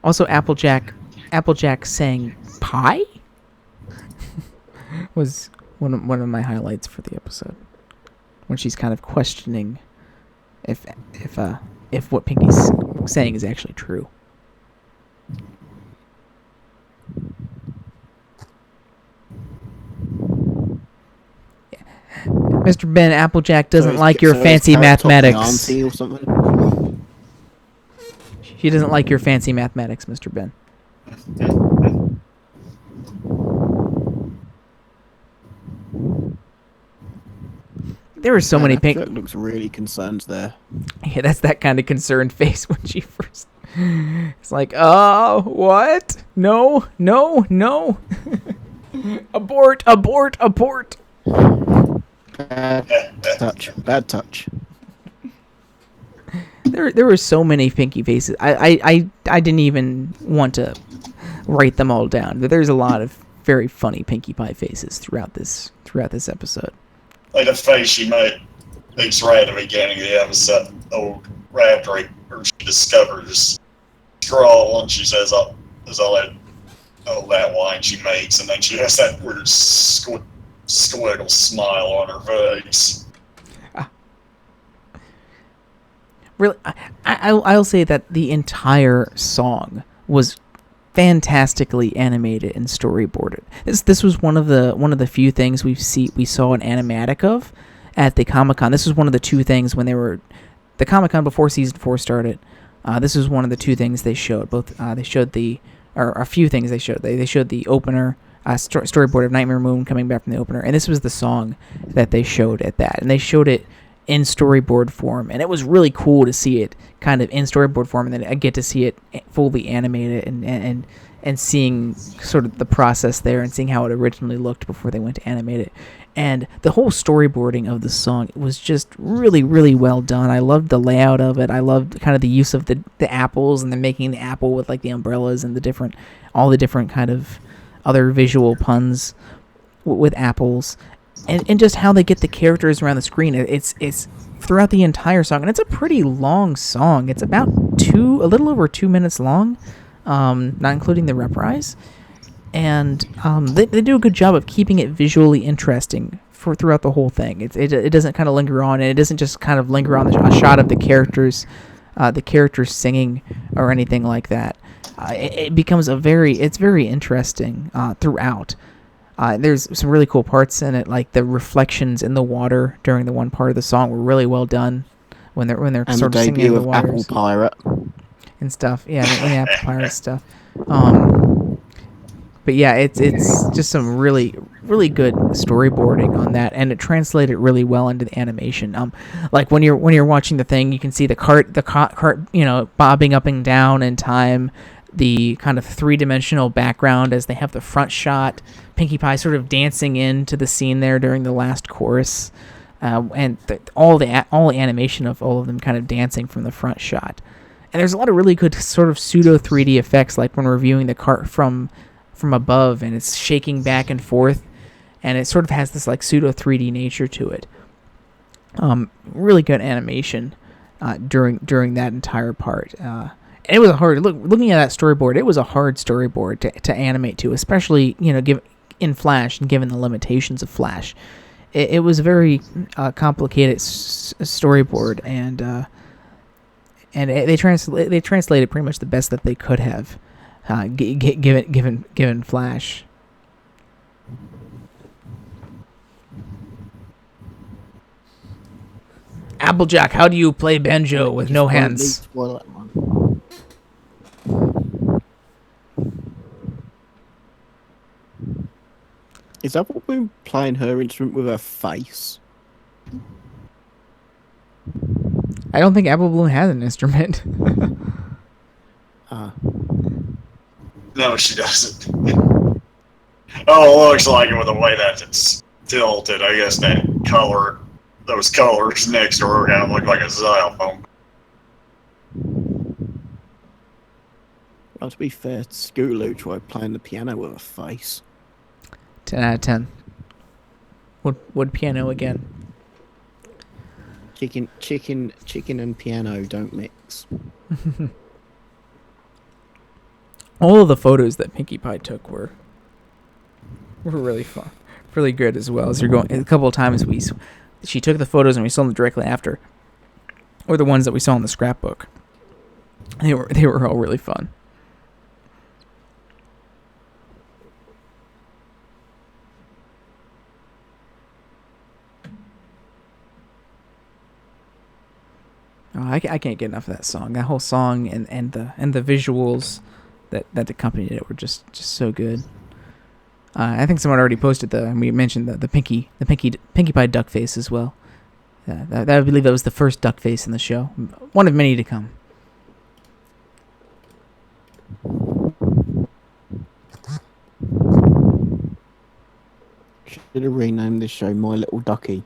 Also, Applejack saying "pie" was one of my highlights for the episode, when she's kind of questioning if what Pinkie's saying is actually true. Mr. Ben, Applejack doesn't like your fancy mathematics. Or something. She doesn't like your fancy mathematics, Mr. Ben. There are so many pink. That looks really concerned there. Yeah, that's that kind of concerned face when she first. It's like, oh, what? No. Abort. Bad touch. There were so many Pinkie faces. I didn't even want to write them all down, but there's a lot of very funny Pinkie Pie faces throughout this episode. Like the face she makes right at the beginning of the episode, right after she discovers scroll, and she says, "Oh, there's all that wine she makes," and then she has that weird squiggle smile on her face. Really, I'll say that the entire song was fantastically animated and storyboarded. This was one of the few things we saw an animatic of at the Comic-Con. This was one of the two things when they were the Comic-Con before season 4 started. This was one of the two things they showed. They showed a few things they showed. They showed the opener storyboard of Nightmare Moon coming back from the opener, and this was the song that they showed at that, and they showed it in storyboard form, and it was really cool to see it kind of in storyboard form, and then I get to see it fully animated and seeing sort of the process there and seeing how it originally looked before they went to animate it. And the whole storyboarding of the song was just really, really well done. I loved the layout of it. I loved kind of the use of the apples, and then making the apple with like the umbrellas and all the different kind of other visual puns with apples. and just how they get the characters around the screen. It's throughout the entire song, and it's a pretty long song. It's about a little over 2 minutes long, not including the reprise. And they do a good job of keeping it visually interesting throughout the whole thing. It doesn't kind of linger on, and it doesn't just kind of linger on a shot of the characters singing or anything like that. It becomes it's very interesting throughout. There's some really cool parts in it, like the reflections in the water during the one part of the song were really well done when they're and sort the of singing in the debut of water Apple Pirate and stuff. Yeah, the Apple Pirate stuff. But yeah, it's just some really, really good storyboarding on that, and it translated really well into the animation. Like when you're watching the thing, you can see the cart, bobbing up and down in time. The kind of three-dimensional background as they have the front shot, Pinkie Pie sort of dancing into the scene there during the last chorus, and all the animation of all of them kind of dancing from the front shot. And there's a lot of really good sort of pseudo 3D effects, like when we're viewing the cart from above and it's shaking back and forth, and it sort of has this like pseudo 3D nature to it. Really good animation during that entire part. And it was looking at that storyboard. It was a hard storyboard to animate to, especially in Flash, and given the limitations of Flash. It was a very complicated storyboard, and they translated pretty much the best that they could have. Given Flash. Applejack, how do you play banjo with no hands? Is Apple Bloom playing her instrument with her face? I don't think Apple Bloom has an instrument. No, she doesn't. Oh, it looks like it with the way that it's tilted. I guess those colors next to her kind of look like a xylophone. Well, to be fair, Scootaloo tried playing the piano with her face. 10 out of 10. Wood piano again. Chicken and piano don't mix. All of the photos that Pinkie Pie took were really fun, really good as well. As you're going, a couple of times she took the photos and we saw them directly after, or the ones that we saw in the scrapbook. They were all really fun. Oh, I can't get enough of that song. That whole song and the visuals that accompanied it were just so good. I think someone already posted we mentioned the Pinkie Pie duck face as well. I believe that was the first duck face in the show. One of many to come. Should have renamed this show My Little Ducky.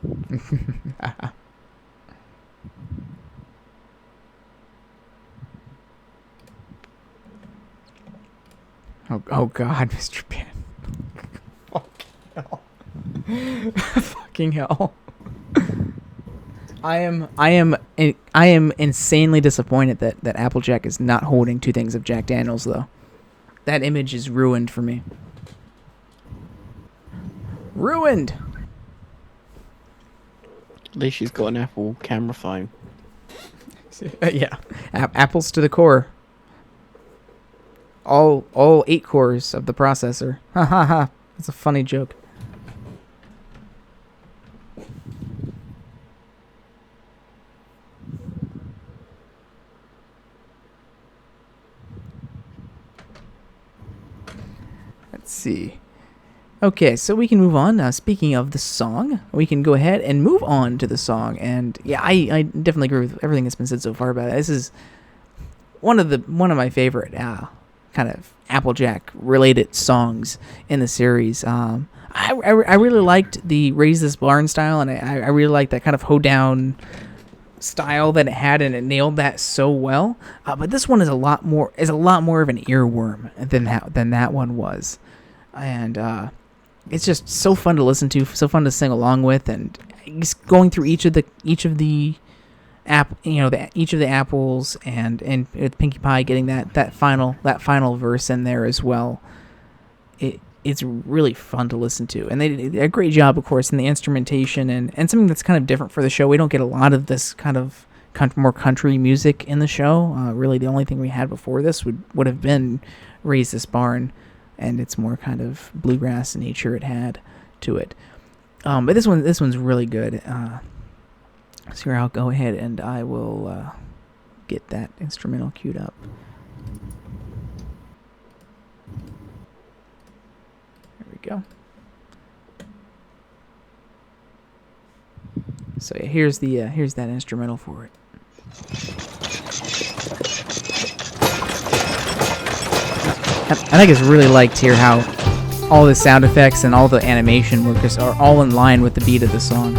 Oh God, Mr. Pan. Fucking hell. I am insanely disappointed that Applejack is not holding two things of Jack Daniels, though. That image is ruined for me. Ruined. At least she's got an Apple camera phone. Yeah, apples to the core. All 8 cores of the processor. Ha ha ha. That's a funny joke. Let's see. Okay, so we can move on. Speaking of the song, we can go ahead and move on to the song. And yeah, I definitely agree with everything that's been said so far about it. This is one of my favorite kind of Applejack related songs in the series. I really liked the Raise This Barn style, and I really liked that kind of hoedown style that it had, and it nailed that so well. But this one is a lot more of an earworm than that one was, and it's just so fun to listen to, so fun to sing along with, and just going through each of the apples and with Pinkie Pie getting that final verse in there as well. It's really fun to listen to, and they did a great job, of course, in the instrumentation and something that's kind of different for the show. We don't get a lot of this kind of more country music in the show. Really, the only thing we had before this would have been Raise This Barn, and it's more kind of bluegrass nature it had to it. But this one's really good. So here, I'll go ahead and I will get that instrumental queued up. There we go. So yeah, here's that instrumental for it. I think it's really liked here how all the sound effects and all the animation work are all in line with the beat of the song.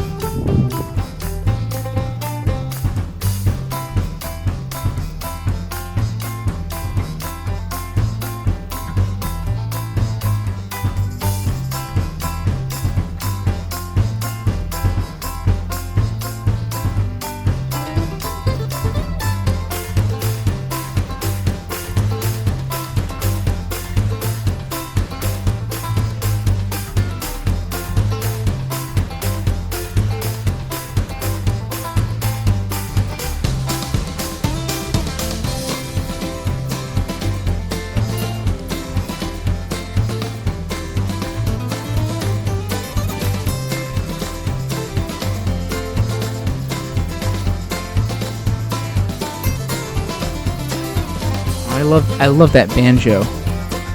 I love that banjo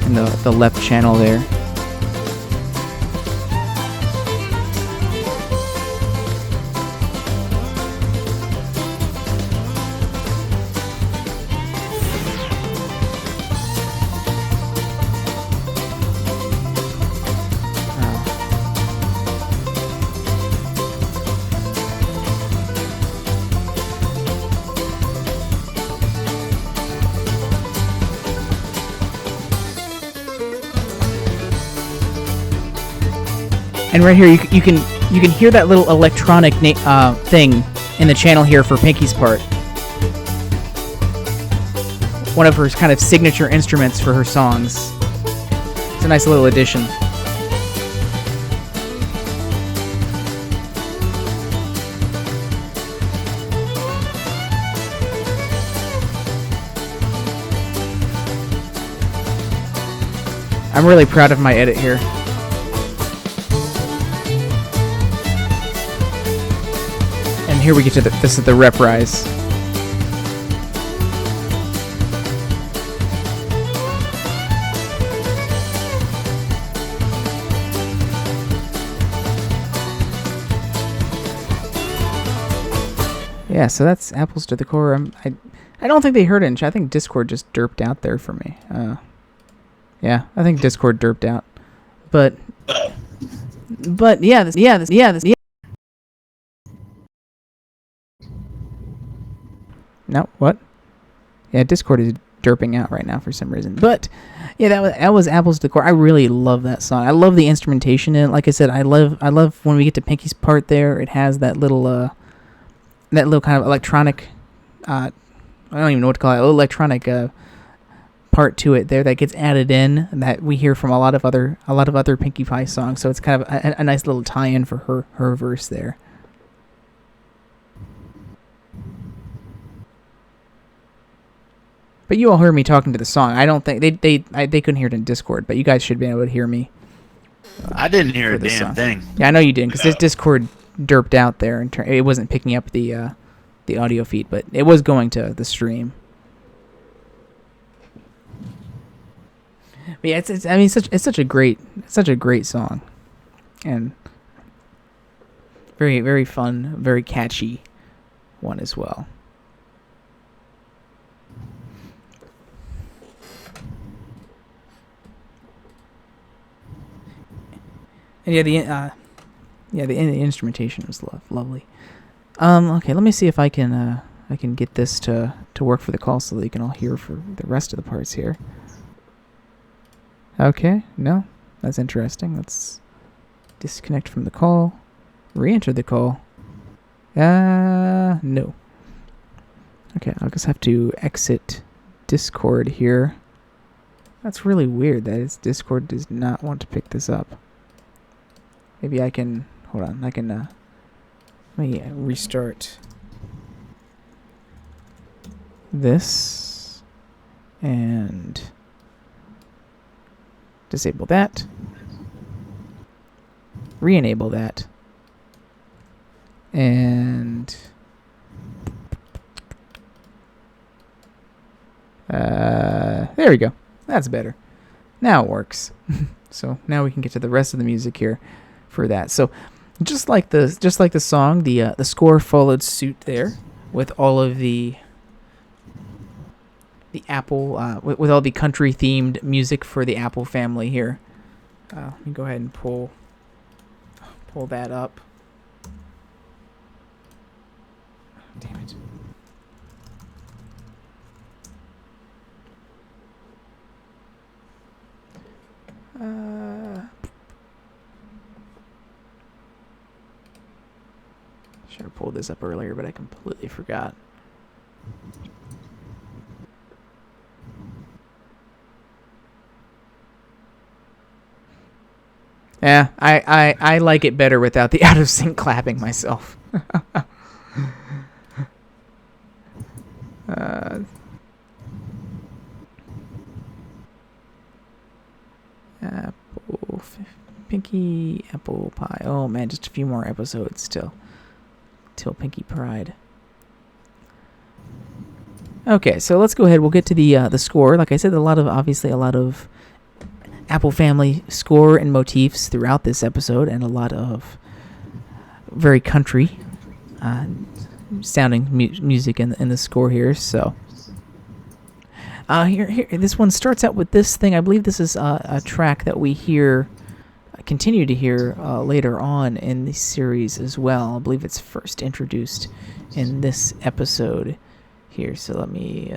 in the left channel there. And right here, you can hear that little electronic thing in the channel here for Pinkie's part. One of her kind of signature instruments for her songs. It's a nice little addition. I'm really proud of my edit here. Here we get to this is the reprise. Yeah, so that's Apples to the Core. I don't think they heard it. I think Discord just derped out there for me. Yeah, I think Discord derped out. But yeah, this. No, what? Yeah, Discord is derping out right now for some reason. But yeah, that was Apples to the Core. I really love that song. I love the instrumentation in it. Like I said, I love when we get to Pinkie's part there. It has that little kind of electronic. I don't even know what to call it. Electronic part to it there that gets added in that we hear from a lot of other Pinkie Pie songs. So it's kind of a nice little tie-in for her verse there. But you all heard me talking to the song. I don't think they couldn't hear it in Discord, but you guys should be able to hear me. I didn't hear a damn thing. Yeah, I know you didn't, because this Discord derped out there, and it wasn't picking up the audio feed, but it was going to the stream. But yeah, it's such a great song, and very, very fun, very catchy one as well. And yeah, the instrumentation was lovely. Okay, let me see if I can get this to work for the call so that you can all hear for the rest of the parts here. Okay, no, that's interesting. Disconnect from the call. Re-enter the call. No. Okay, I'll just have to exit Discord here. That's really weird that Discord does not want to pick this up. Maybe I can... Hold on, I can... let me restart this and disable that. Re-enable that. And... there we go. That's better. Now it works. So now we can get to the rest of the music here for that. So just like the song, the score followed suit there with all of the Apple with all the country themed music for the Apple family here. Let me go ahead and pull that up. Damn it. Should have pulled this up earlier, but I completely forgot. Yeah, I like it better without the out of sync clapping myself. Pinkie Apple Pie. Oh man, just a few more episodes till Pinkie Pride. Okay, so let's go ahead. We'll get to the score. Like I said, obviously a lot of Apple family score and motifs throughout this episode, and a lot of very country sounding music in the score here. So here this one starts out with this thing. I believe this is a track that we continue to hear later on in the series as well. I believe it's first introduced in this episode here. So let me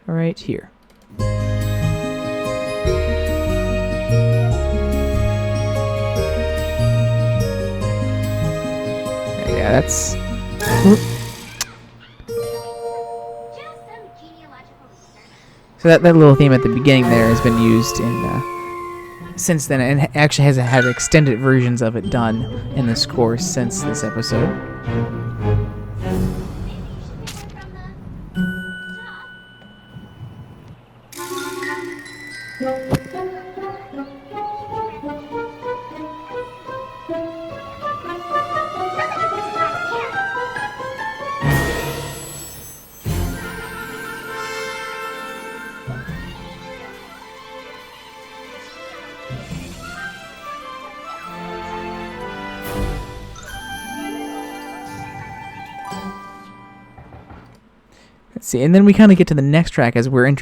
right here. Yeah, that's... So that little theme at the beginning there has been used since then, and actually has had extended versions of it done in the score since this episode. Let's see, and then we kind of get to the next track as we're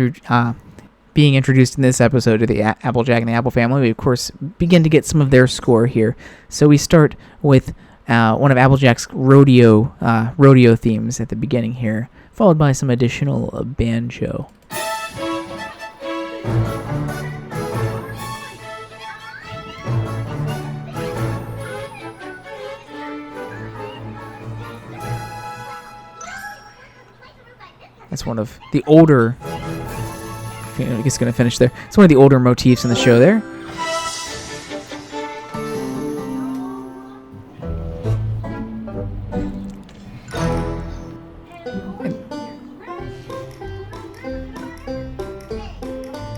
being introduced in this episode to the Applejack and the Apple family. We, of course, begin to get some of their score here. So we start with one of Applejack's rodeo themes at the beginning here, followed by some additional banjo. That's one of the older... I guess going to finish there. It's one of the older motifs in the show there.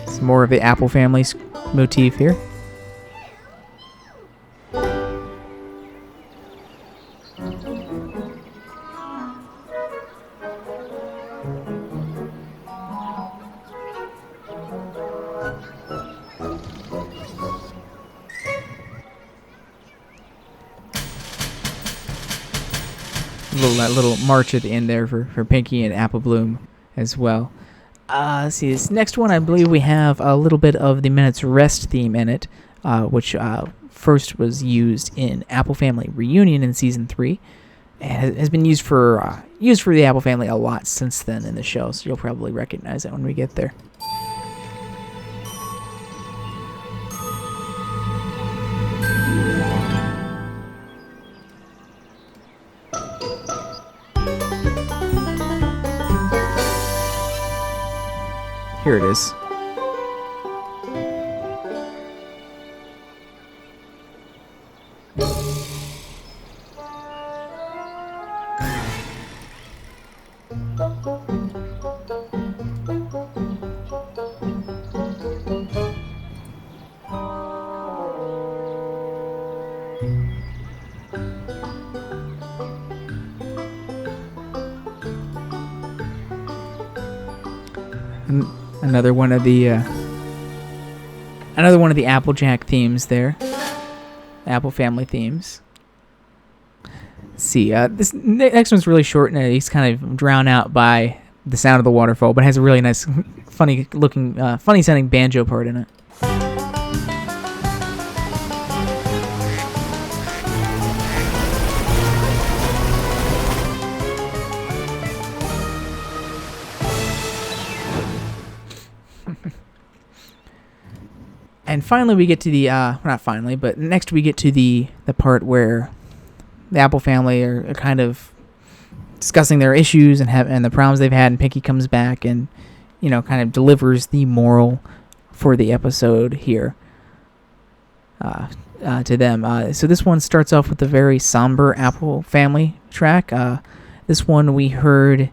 Some more of the Apple family's motif here. That little march at the end there for Pinkie and Apple Bloom as well. Let's see, this next one, I believe we have a little bit of the Minute's Rest theme in it, which first was used in Apple Family Reunion in Season 3, and has been used for the Apple Family a lot since then in the show, so you'll probably recognize it when we get there. Here it is. Another one of the Applejack themes there. Apple family themes. Let's see, this next one's really short and he's kind of drowned out by the sound of the waterfall, but has a really nice, funny sounding banjo part in it. And finally we get to the, not finally, but next we get to the part where the Apple family are kind of discussing their issues and the problems they've had, and Pinkie comes back and, kind of delivers the moral for the episode here to them. So this one starts off with a very somber Apple family track. This one we heard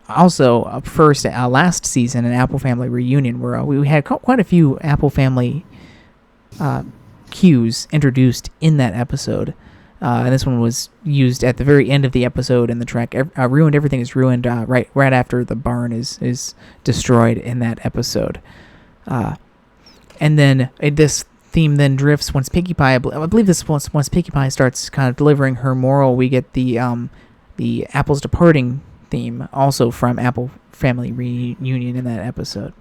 also up first last season, an Apple family reunion where we had quite a few Apple family cues introduced in that episode, and this one was used at the very end of the episode, and the track ruined. Everything is ruined right after the barn is destroyed in that episode, and then this theme then drifts once Pinkie Pie. I believe this once Pinkie Pie starts kind of delivering her moral, we get the Apple's departing theme, also from Apple Family Reunion in that episode.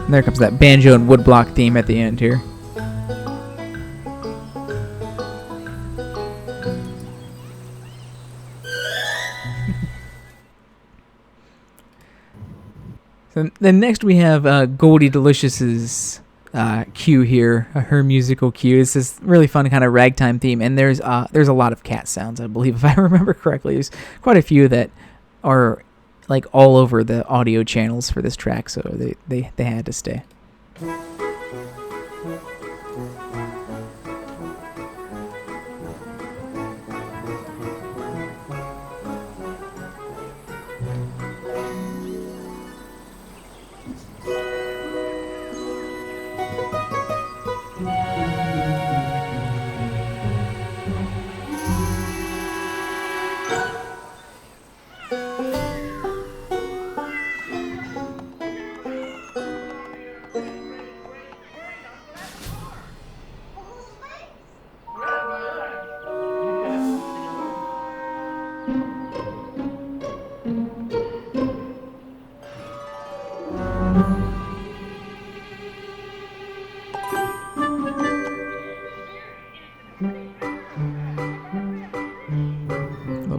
And there comes that banjo and woodblock theme at the end here. So then next we have Goldie Delicious's cue here, her musical cue. It's this really fun kind of ragtime theme, and there's a lot of cat sounds, I believe, if I remember correctly. There's quite a few that are like all over the audio channels for this track, so they had to stay.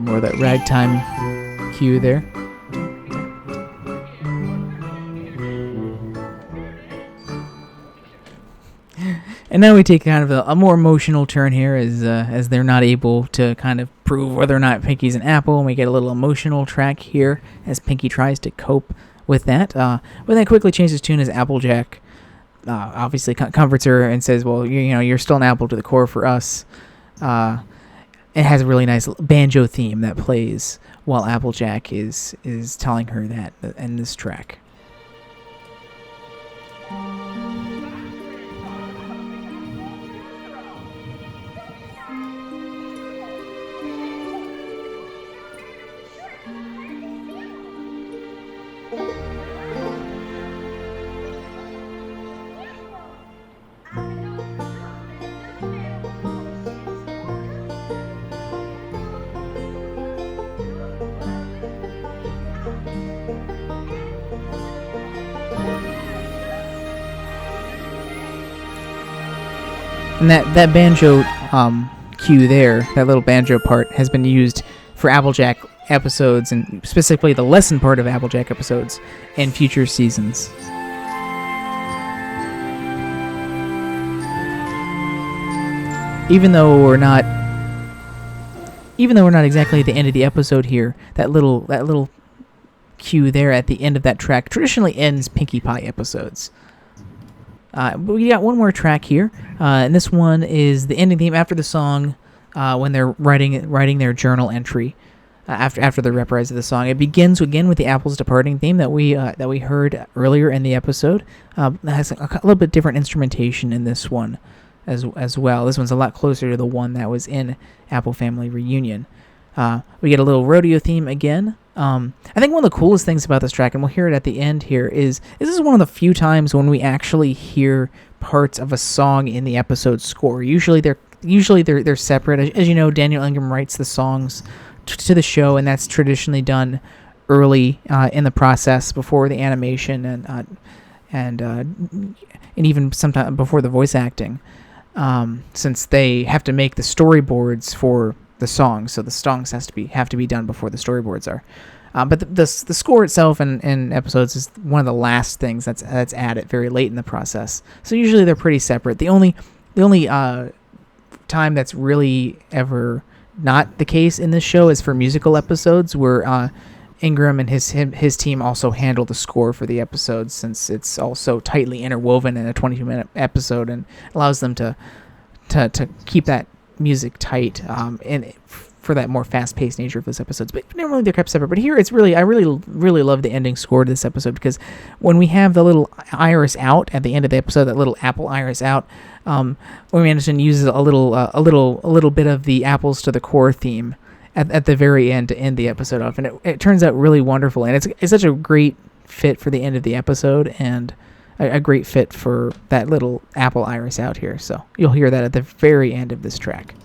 More of that ragtime cue there. And now we take kind of a more emotional turn here as they're not able to kind of prove whether or not Pinkie's an apple, and we get a little emotional track here as Pinkie tries to cope with that. But then quickly changes tune as Applejack obviously comforts her and says, well, you're still an apple to the core for us. It has a really nice banjo theme that plays while Applejack is telling her that in this track. And that banjo cue there, that little banjo part, has been used for Applejack episodes, and specifically the lesson part of Applejack episodes in future seasons. Even though we're not exactly at the end of the episode here, that little cue there at the end of that track traditionally ends Pinkie Pie episodes. But we got one more track here, and this one is the ending theme after the song, when they're writing their journal entry after the reprise of the song. It begins again with the apples departing theme that we heard earlier in the episode. It has a little bit different instrumentation in this one as well. This one's a lot closer to the one that was in Apple Family Reunion. We get a little rodeo theme again. I think one of the coolest things about this track, and we'll hear it at the end here, is this is one of the few times when we actually hear parts of a song in the episode score. Usually they're separate. As you know, Daniel Ingram writes the songs to the show, and that's traditionally done early in the process before the animation and even sometimes before the voice acting. Since they have to make the storyboards for the songs, so the songs have to be done before the storyboards are. But the score itself in episodes is one of the last things that's added very late in the process. So usually they're pretty separate. The only time that's really ever not the case in this show is for musical episodes, where Ingram and his team also handle the score for the episodes, since it's also tightly interwoven in a 22-minute episode and allows them to keep that music tight and for that more fast-paced nature of those episodes. But normally they're kept separate. But here it's really, I really love the ending score to this episode, because when we have the little iris out at the end of the episode, that little apple iris out, William Anderson uses a little bit of the Apples to the Core theme at the very end to end the episode off, and it turns out really wonderful, and it's such a great fit for the end of the episode, and a great fit for that little apple iris out here. So you'll hear that at the very end of this track.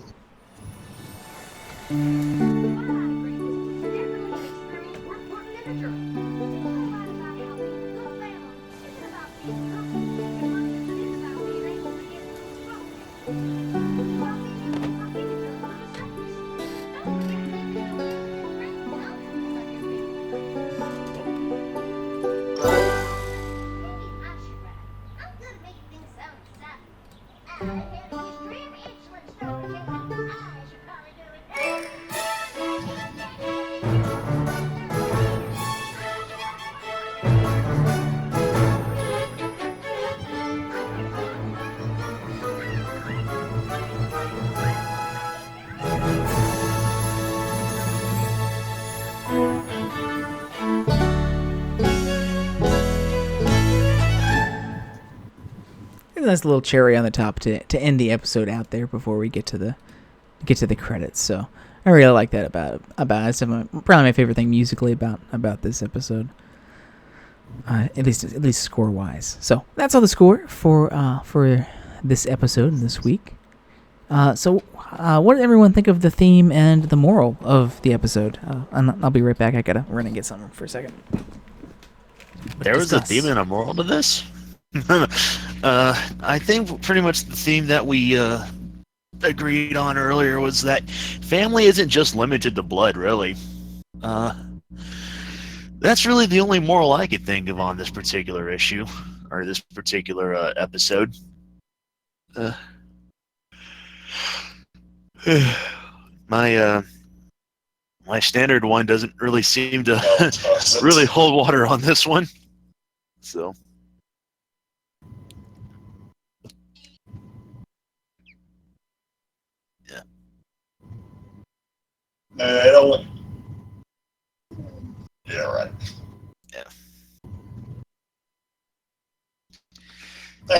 Nice little cherry on the top to end the episode out there before we get to the credits. So I really like that about it's probably my favorite thing musically about this episode, at least score wise. So that's all the score for this episode this week. So what did everyone think of the theme and the moral of the episode? I'll be right back. We're gonna get something for a second. There was a theme and a moral to this. I think pretty much the theme that we agreed on earlier was that family isn't just limited to blood, really. That's really the only moral I could think of on this particular issue, or this particular episode. My standard one doesn't really seem to really hold water on this one. So. Yeah, right. Yeah.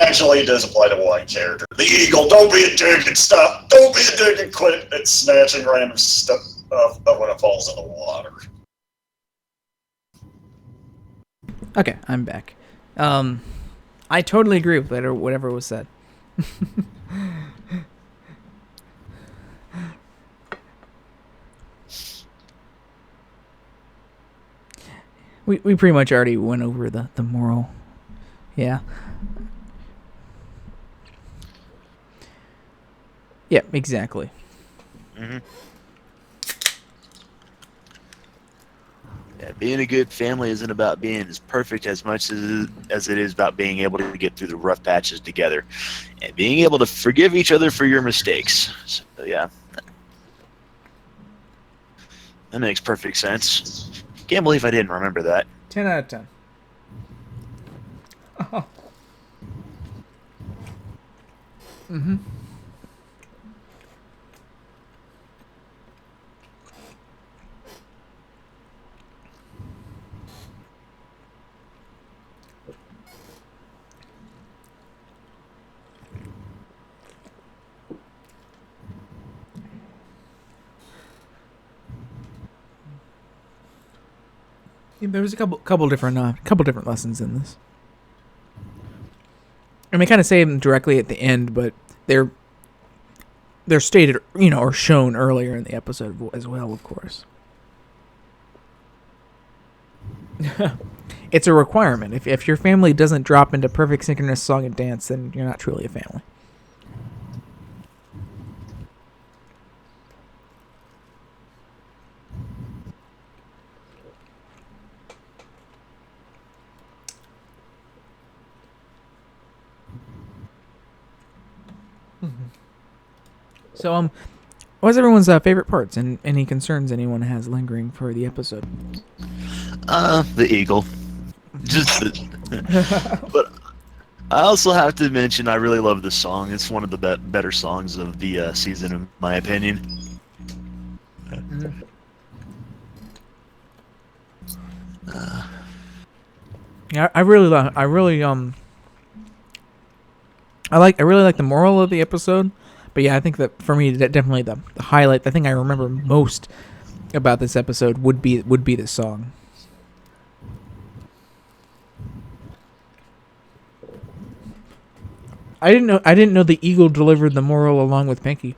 Actually, it does apply to one character. The eagle, don't be a dick and stop. Don't be a dick and quit at snatching random stuff of when it falls in the water. Okay, I'm back. I totally agree with that, or whatever was said. We pretty much already went over the moral. Yeah. Yeah, exactly. Mm-hmm. Yeah, being a good family isn't about being as perfect as much as it is about being able to get through the rough patches together and being able to forgive each other for your mistakes. So, yeah. That makes perfect sense. Can't believe I didn't remember that. 10 out of 10. Oh. Mm-hmm. Yeah, there was a couple different lessons in this. I mean, kind of say them directly at the end, but they're stated, or shown earlier in the episode as well, of course. It's a requirement. If your family doesn't drop into perfect synchronous song and dance, then you're not truly a family. So, what's everyone's favorite parts and any concerns anyone has lingering for the episode? The eagle. But I also have to mention I really love this song. It's one of the better songs of the season, in my opinion. Yeah, I really like the moral of the episode. But yeah, I think that for me, that definitely the highlight, the thing I remember most about this episode would be this song. I didn't know the eagle delivered the moral along with Pinkie.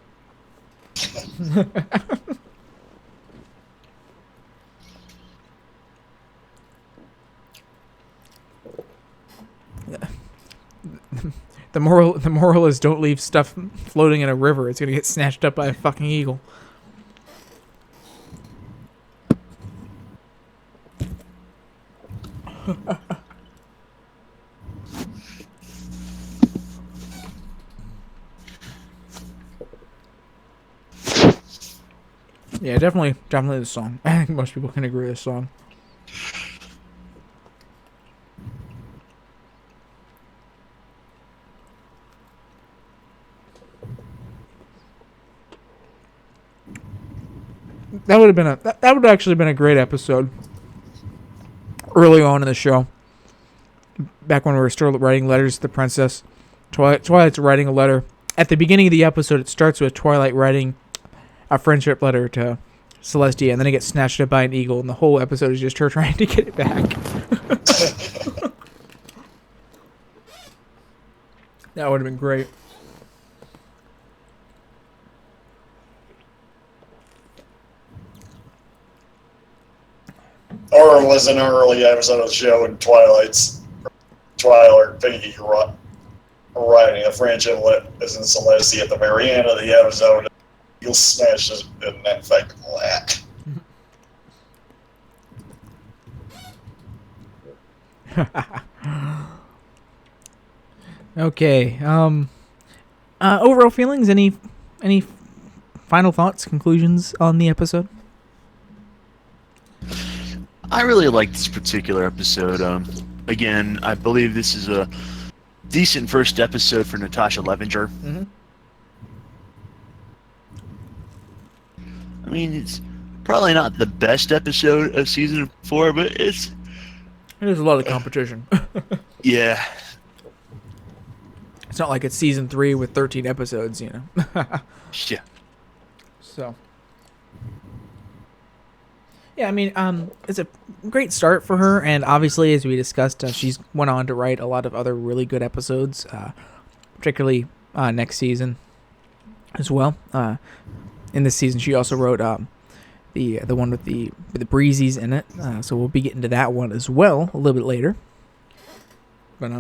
The moral is don't leave stuff floating in a river. It's gonna get snatched up by a fucking eagle. Yeah, definitely the song. I think most people can agree with this song. That would have actually been a great episode early on in the show. Back when we were still writing letters to the princess. Twilight's writing a letter. At the beginning of the episode, it starts with Twilight writing a friendship letter to Celestia, and then it gets snatched up by an eagle, and the whole episode is just her trying to get it back. That would have been great. Or was an early episode of the show in Twilight Pinkie writing a friendship letter in Celestia at the very end of the episode. You'll smash it in that fucking lap. Okay. Overall feelings? Any final thoughts, conclusions on the episode? I really like this particular episode. Again, I believe this is a decent first episode for Natasha Levenger. Mm-hmm. I mean, it's probably not the best episode of season 4, but there's a lot of competition. Yeah. It's not like it's season 3 with 13 episodes, Yeah. So. Yeah, I mean, it's a great start for her, and obviously, as we discussed, she's went on to write a lot of other really good episodes, particularly next season as well. In this season, she also wrote the one with the breezies in it, so we'll be getting to that one as well a little bit later. But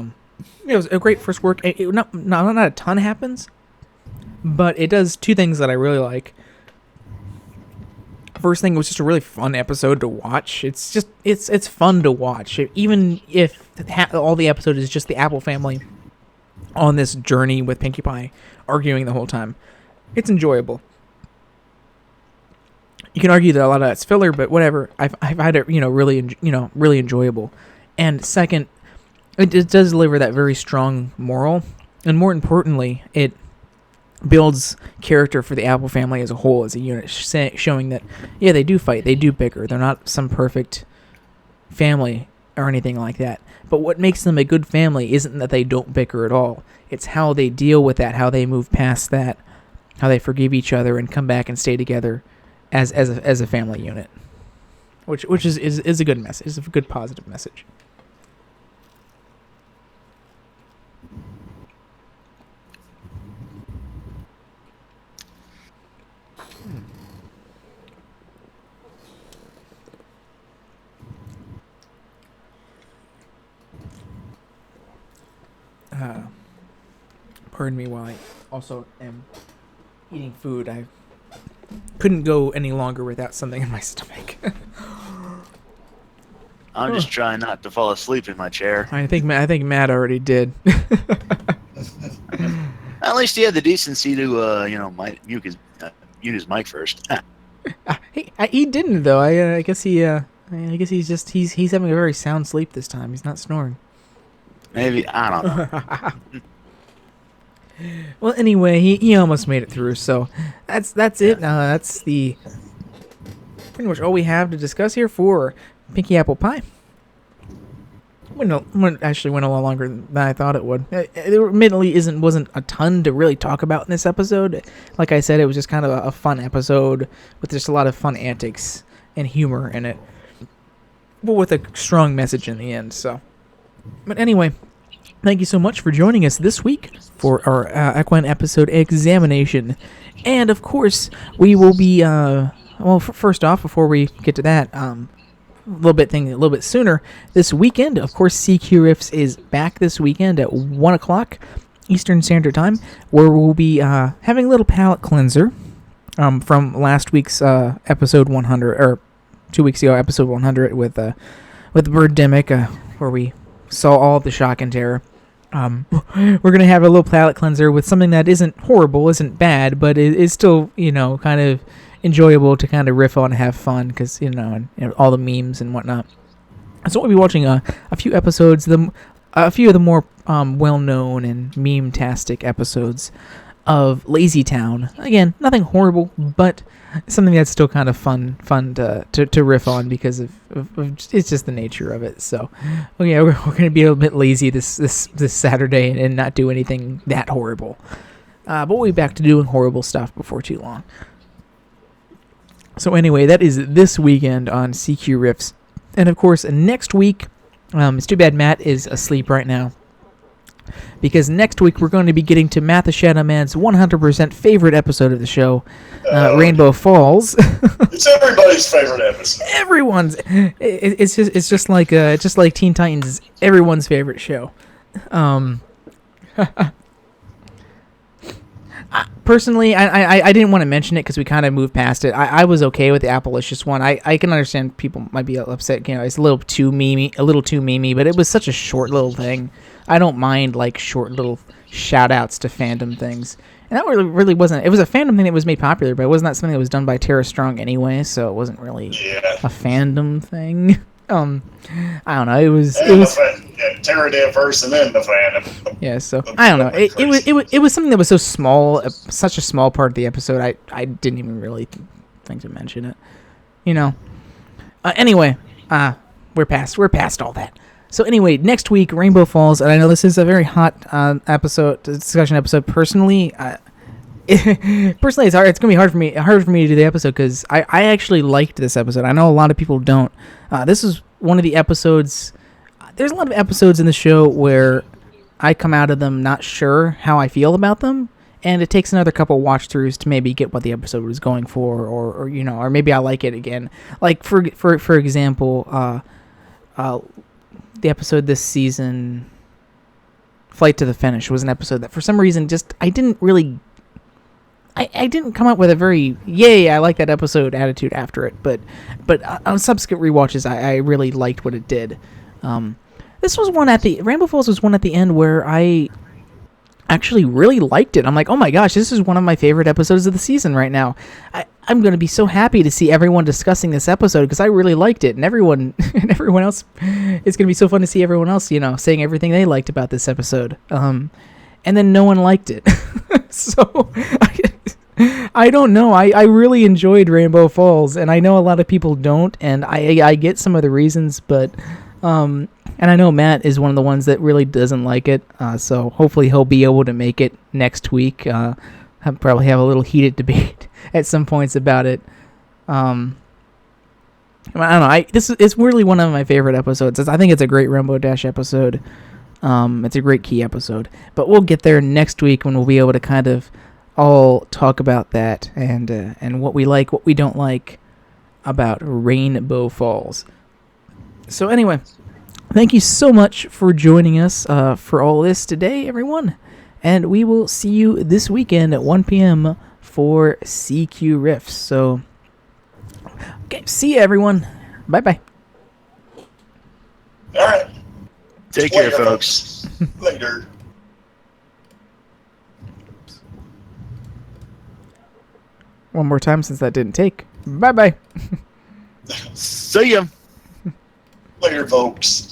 it was a great first work. Not a ton happens, But it does two things that I really like. First thing, it was just a really fun episode to watch. It's fun to watch, even if all the episode is just the Apple family on this journey with Pinkie Pie arguing the whole time. It's enjoyable. You can argue that a lot of that's filler, but whatever. I've had it, really enjoyable. And second, it does deliver that very strong moral, and more importantly, it builds character for the Apple family as a whole, as a unit, showing that, yeah, they do fight, they do bicker, they're not some perfect family or anything like that. But what makes them a good family isn't that they don't bicker at all. It's how they deal with that, how they move past that, how they forgive each other and come back and stay together as a family unit, which is a good message. It's a good positive message. Pardon me while I also am eating food. I couldn't go any longer without something in my stomach. I'm just trying not to fall asleep in my chair. I think Matt already did. At least he had the decency to mute his mic first. He didn't though. I guess he's having a very sound sleep this time. He's not snoring. Maybe, I don't know. Well, anyway, he almost made it through, so that's it. That's pretty much all we have to discuss here for Pinkie Apple Pie. Went a lot longer than I thought it would. There admittedly wasn't a ton to really talk about in this episode. Like I said, it was just kind of a fun episode with just a lot of fun antics and humor in it, but with a strong message in the end. So, but anyway, thank you so much for joining us this week for our Equine Episode Examination. And, of course, we will be, first off, before we get to that, a little bit sooner, this weekend, of course, CQ Riffs is back this weekend at 1 o'clock Eastern Standard Time, where we'll be having a little palate cleanser from last week's episode 100, or 2 weeks ago, episode 100 with Birdemic, where we saw all the shock and terror. We're going to have a little palate cleanser with something that isn't horrible, isn't bad, but it is still, kind of enjoyable to kind of riff on and have fun, because, and all the memes and whatnot. So we'll be watching a few episodes, a few of the more well-known and meme-tastic episodes of Lazy Town. Again, nothing horrible, but something that's still kind of fun to riff on, because of it's just the nature of it. So, okay, we're going to be a little bit lazy this Saturday and not do anything that horrible. But we'll be back to doing horrible stuff before too long. So anyway, that is this weekend on CQ Riffs. And of course, next week, it's too bad Matt is asleep right now, because next week we're going to be getting to Matt the Shadow Man's 100% favorite episode of the show, Rainbow Falls. It's everybody's favorite episode. Everyone's. It's just like Teen Titans, everyone's favorite show. Personally, I didn't want to mention it because we kind of moved past it. I was okay with the Appalicious one. I can understand people might be upset. It's a little too memey, but it was such a short little thing. I don't mind like short little shout outs to fandom things. And that really wasn't. It was a fandom thing that was made popular, but it wasn't something that was done by Tara Strong anyway, so it wasn't really a fandom thing. I don't know. It was Tara did first, and then the fandom. Yeah, so I don't know. It was something that was so small, such a small part of the episode. I didn't even really think to mention it. Anyway, we're past all that. So anyway, next week, Rainbow Falls, and I know this is a very hot discussion episode. Personally, it's hard. It's gonna be hard for me to do the episode, because I actually liked this episode. I know a lot of people don't. This is one of the episodes. There's a lot of episodes in the show where I come out of them not sure how I feel about them, and it takes another couple watch throughs to maybe get what the episode was going for, or maybe I like it again. Like for example, the episode this season, Flight to the Finish, was an episode that for some reason just I didn't really I didn't come up with a very yay, I like that episode attitude after it, but on subsequent rewatches, I really liked what it did. This was one Rainbow Falls was one at the end where I actually really liked it. I'm like, oh my gosh, this is one of my favorite episodes of the season right now. I'm going to be so happy to see everyone discussing this episode because I really liked it, and everyone else, it's going to be so fun to see everyone else, saying everything they liked about this episode. And then no one liked it. So I don't know. I really enjoyed Rainbow Falls, and I know a lot of people don't, and I get some of the reasons, but and I know Matt is one of the ones that really doesn't like it, so hopefully he'll be able to make it next week. Probably have a little heated debate at some points about it. I don't know. It's really one of my favorite episodes. I think it's a great Rainbow Dash episode. It's a great key episode. But we'll get there next week when we'll be able to kind of all talk about that and what we like, what we don't like about Rainbow Falls. So anyway, thank you so much for joining us for all this today, everyone. And we will see you this weekend at 1 p.m. for CQ Riffs. So, okay, see you, everyone. Bye-bye. All right. Take care, folks. Later. One more time since that didn't take. Bye-bye. See ya. Later, folks.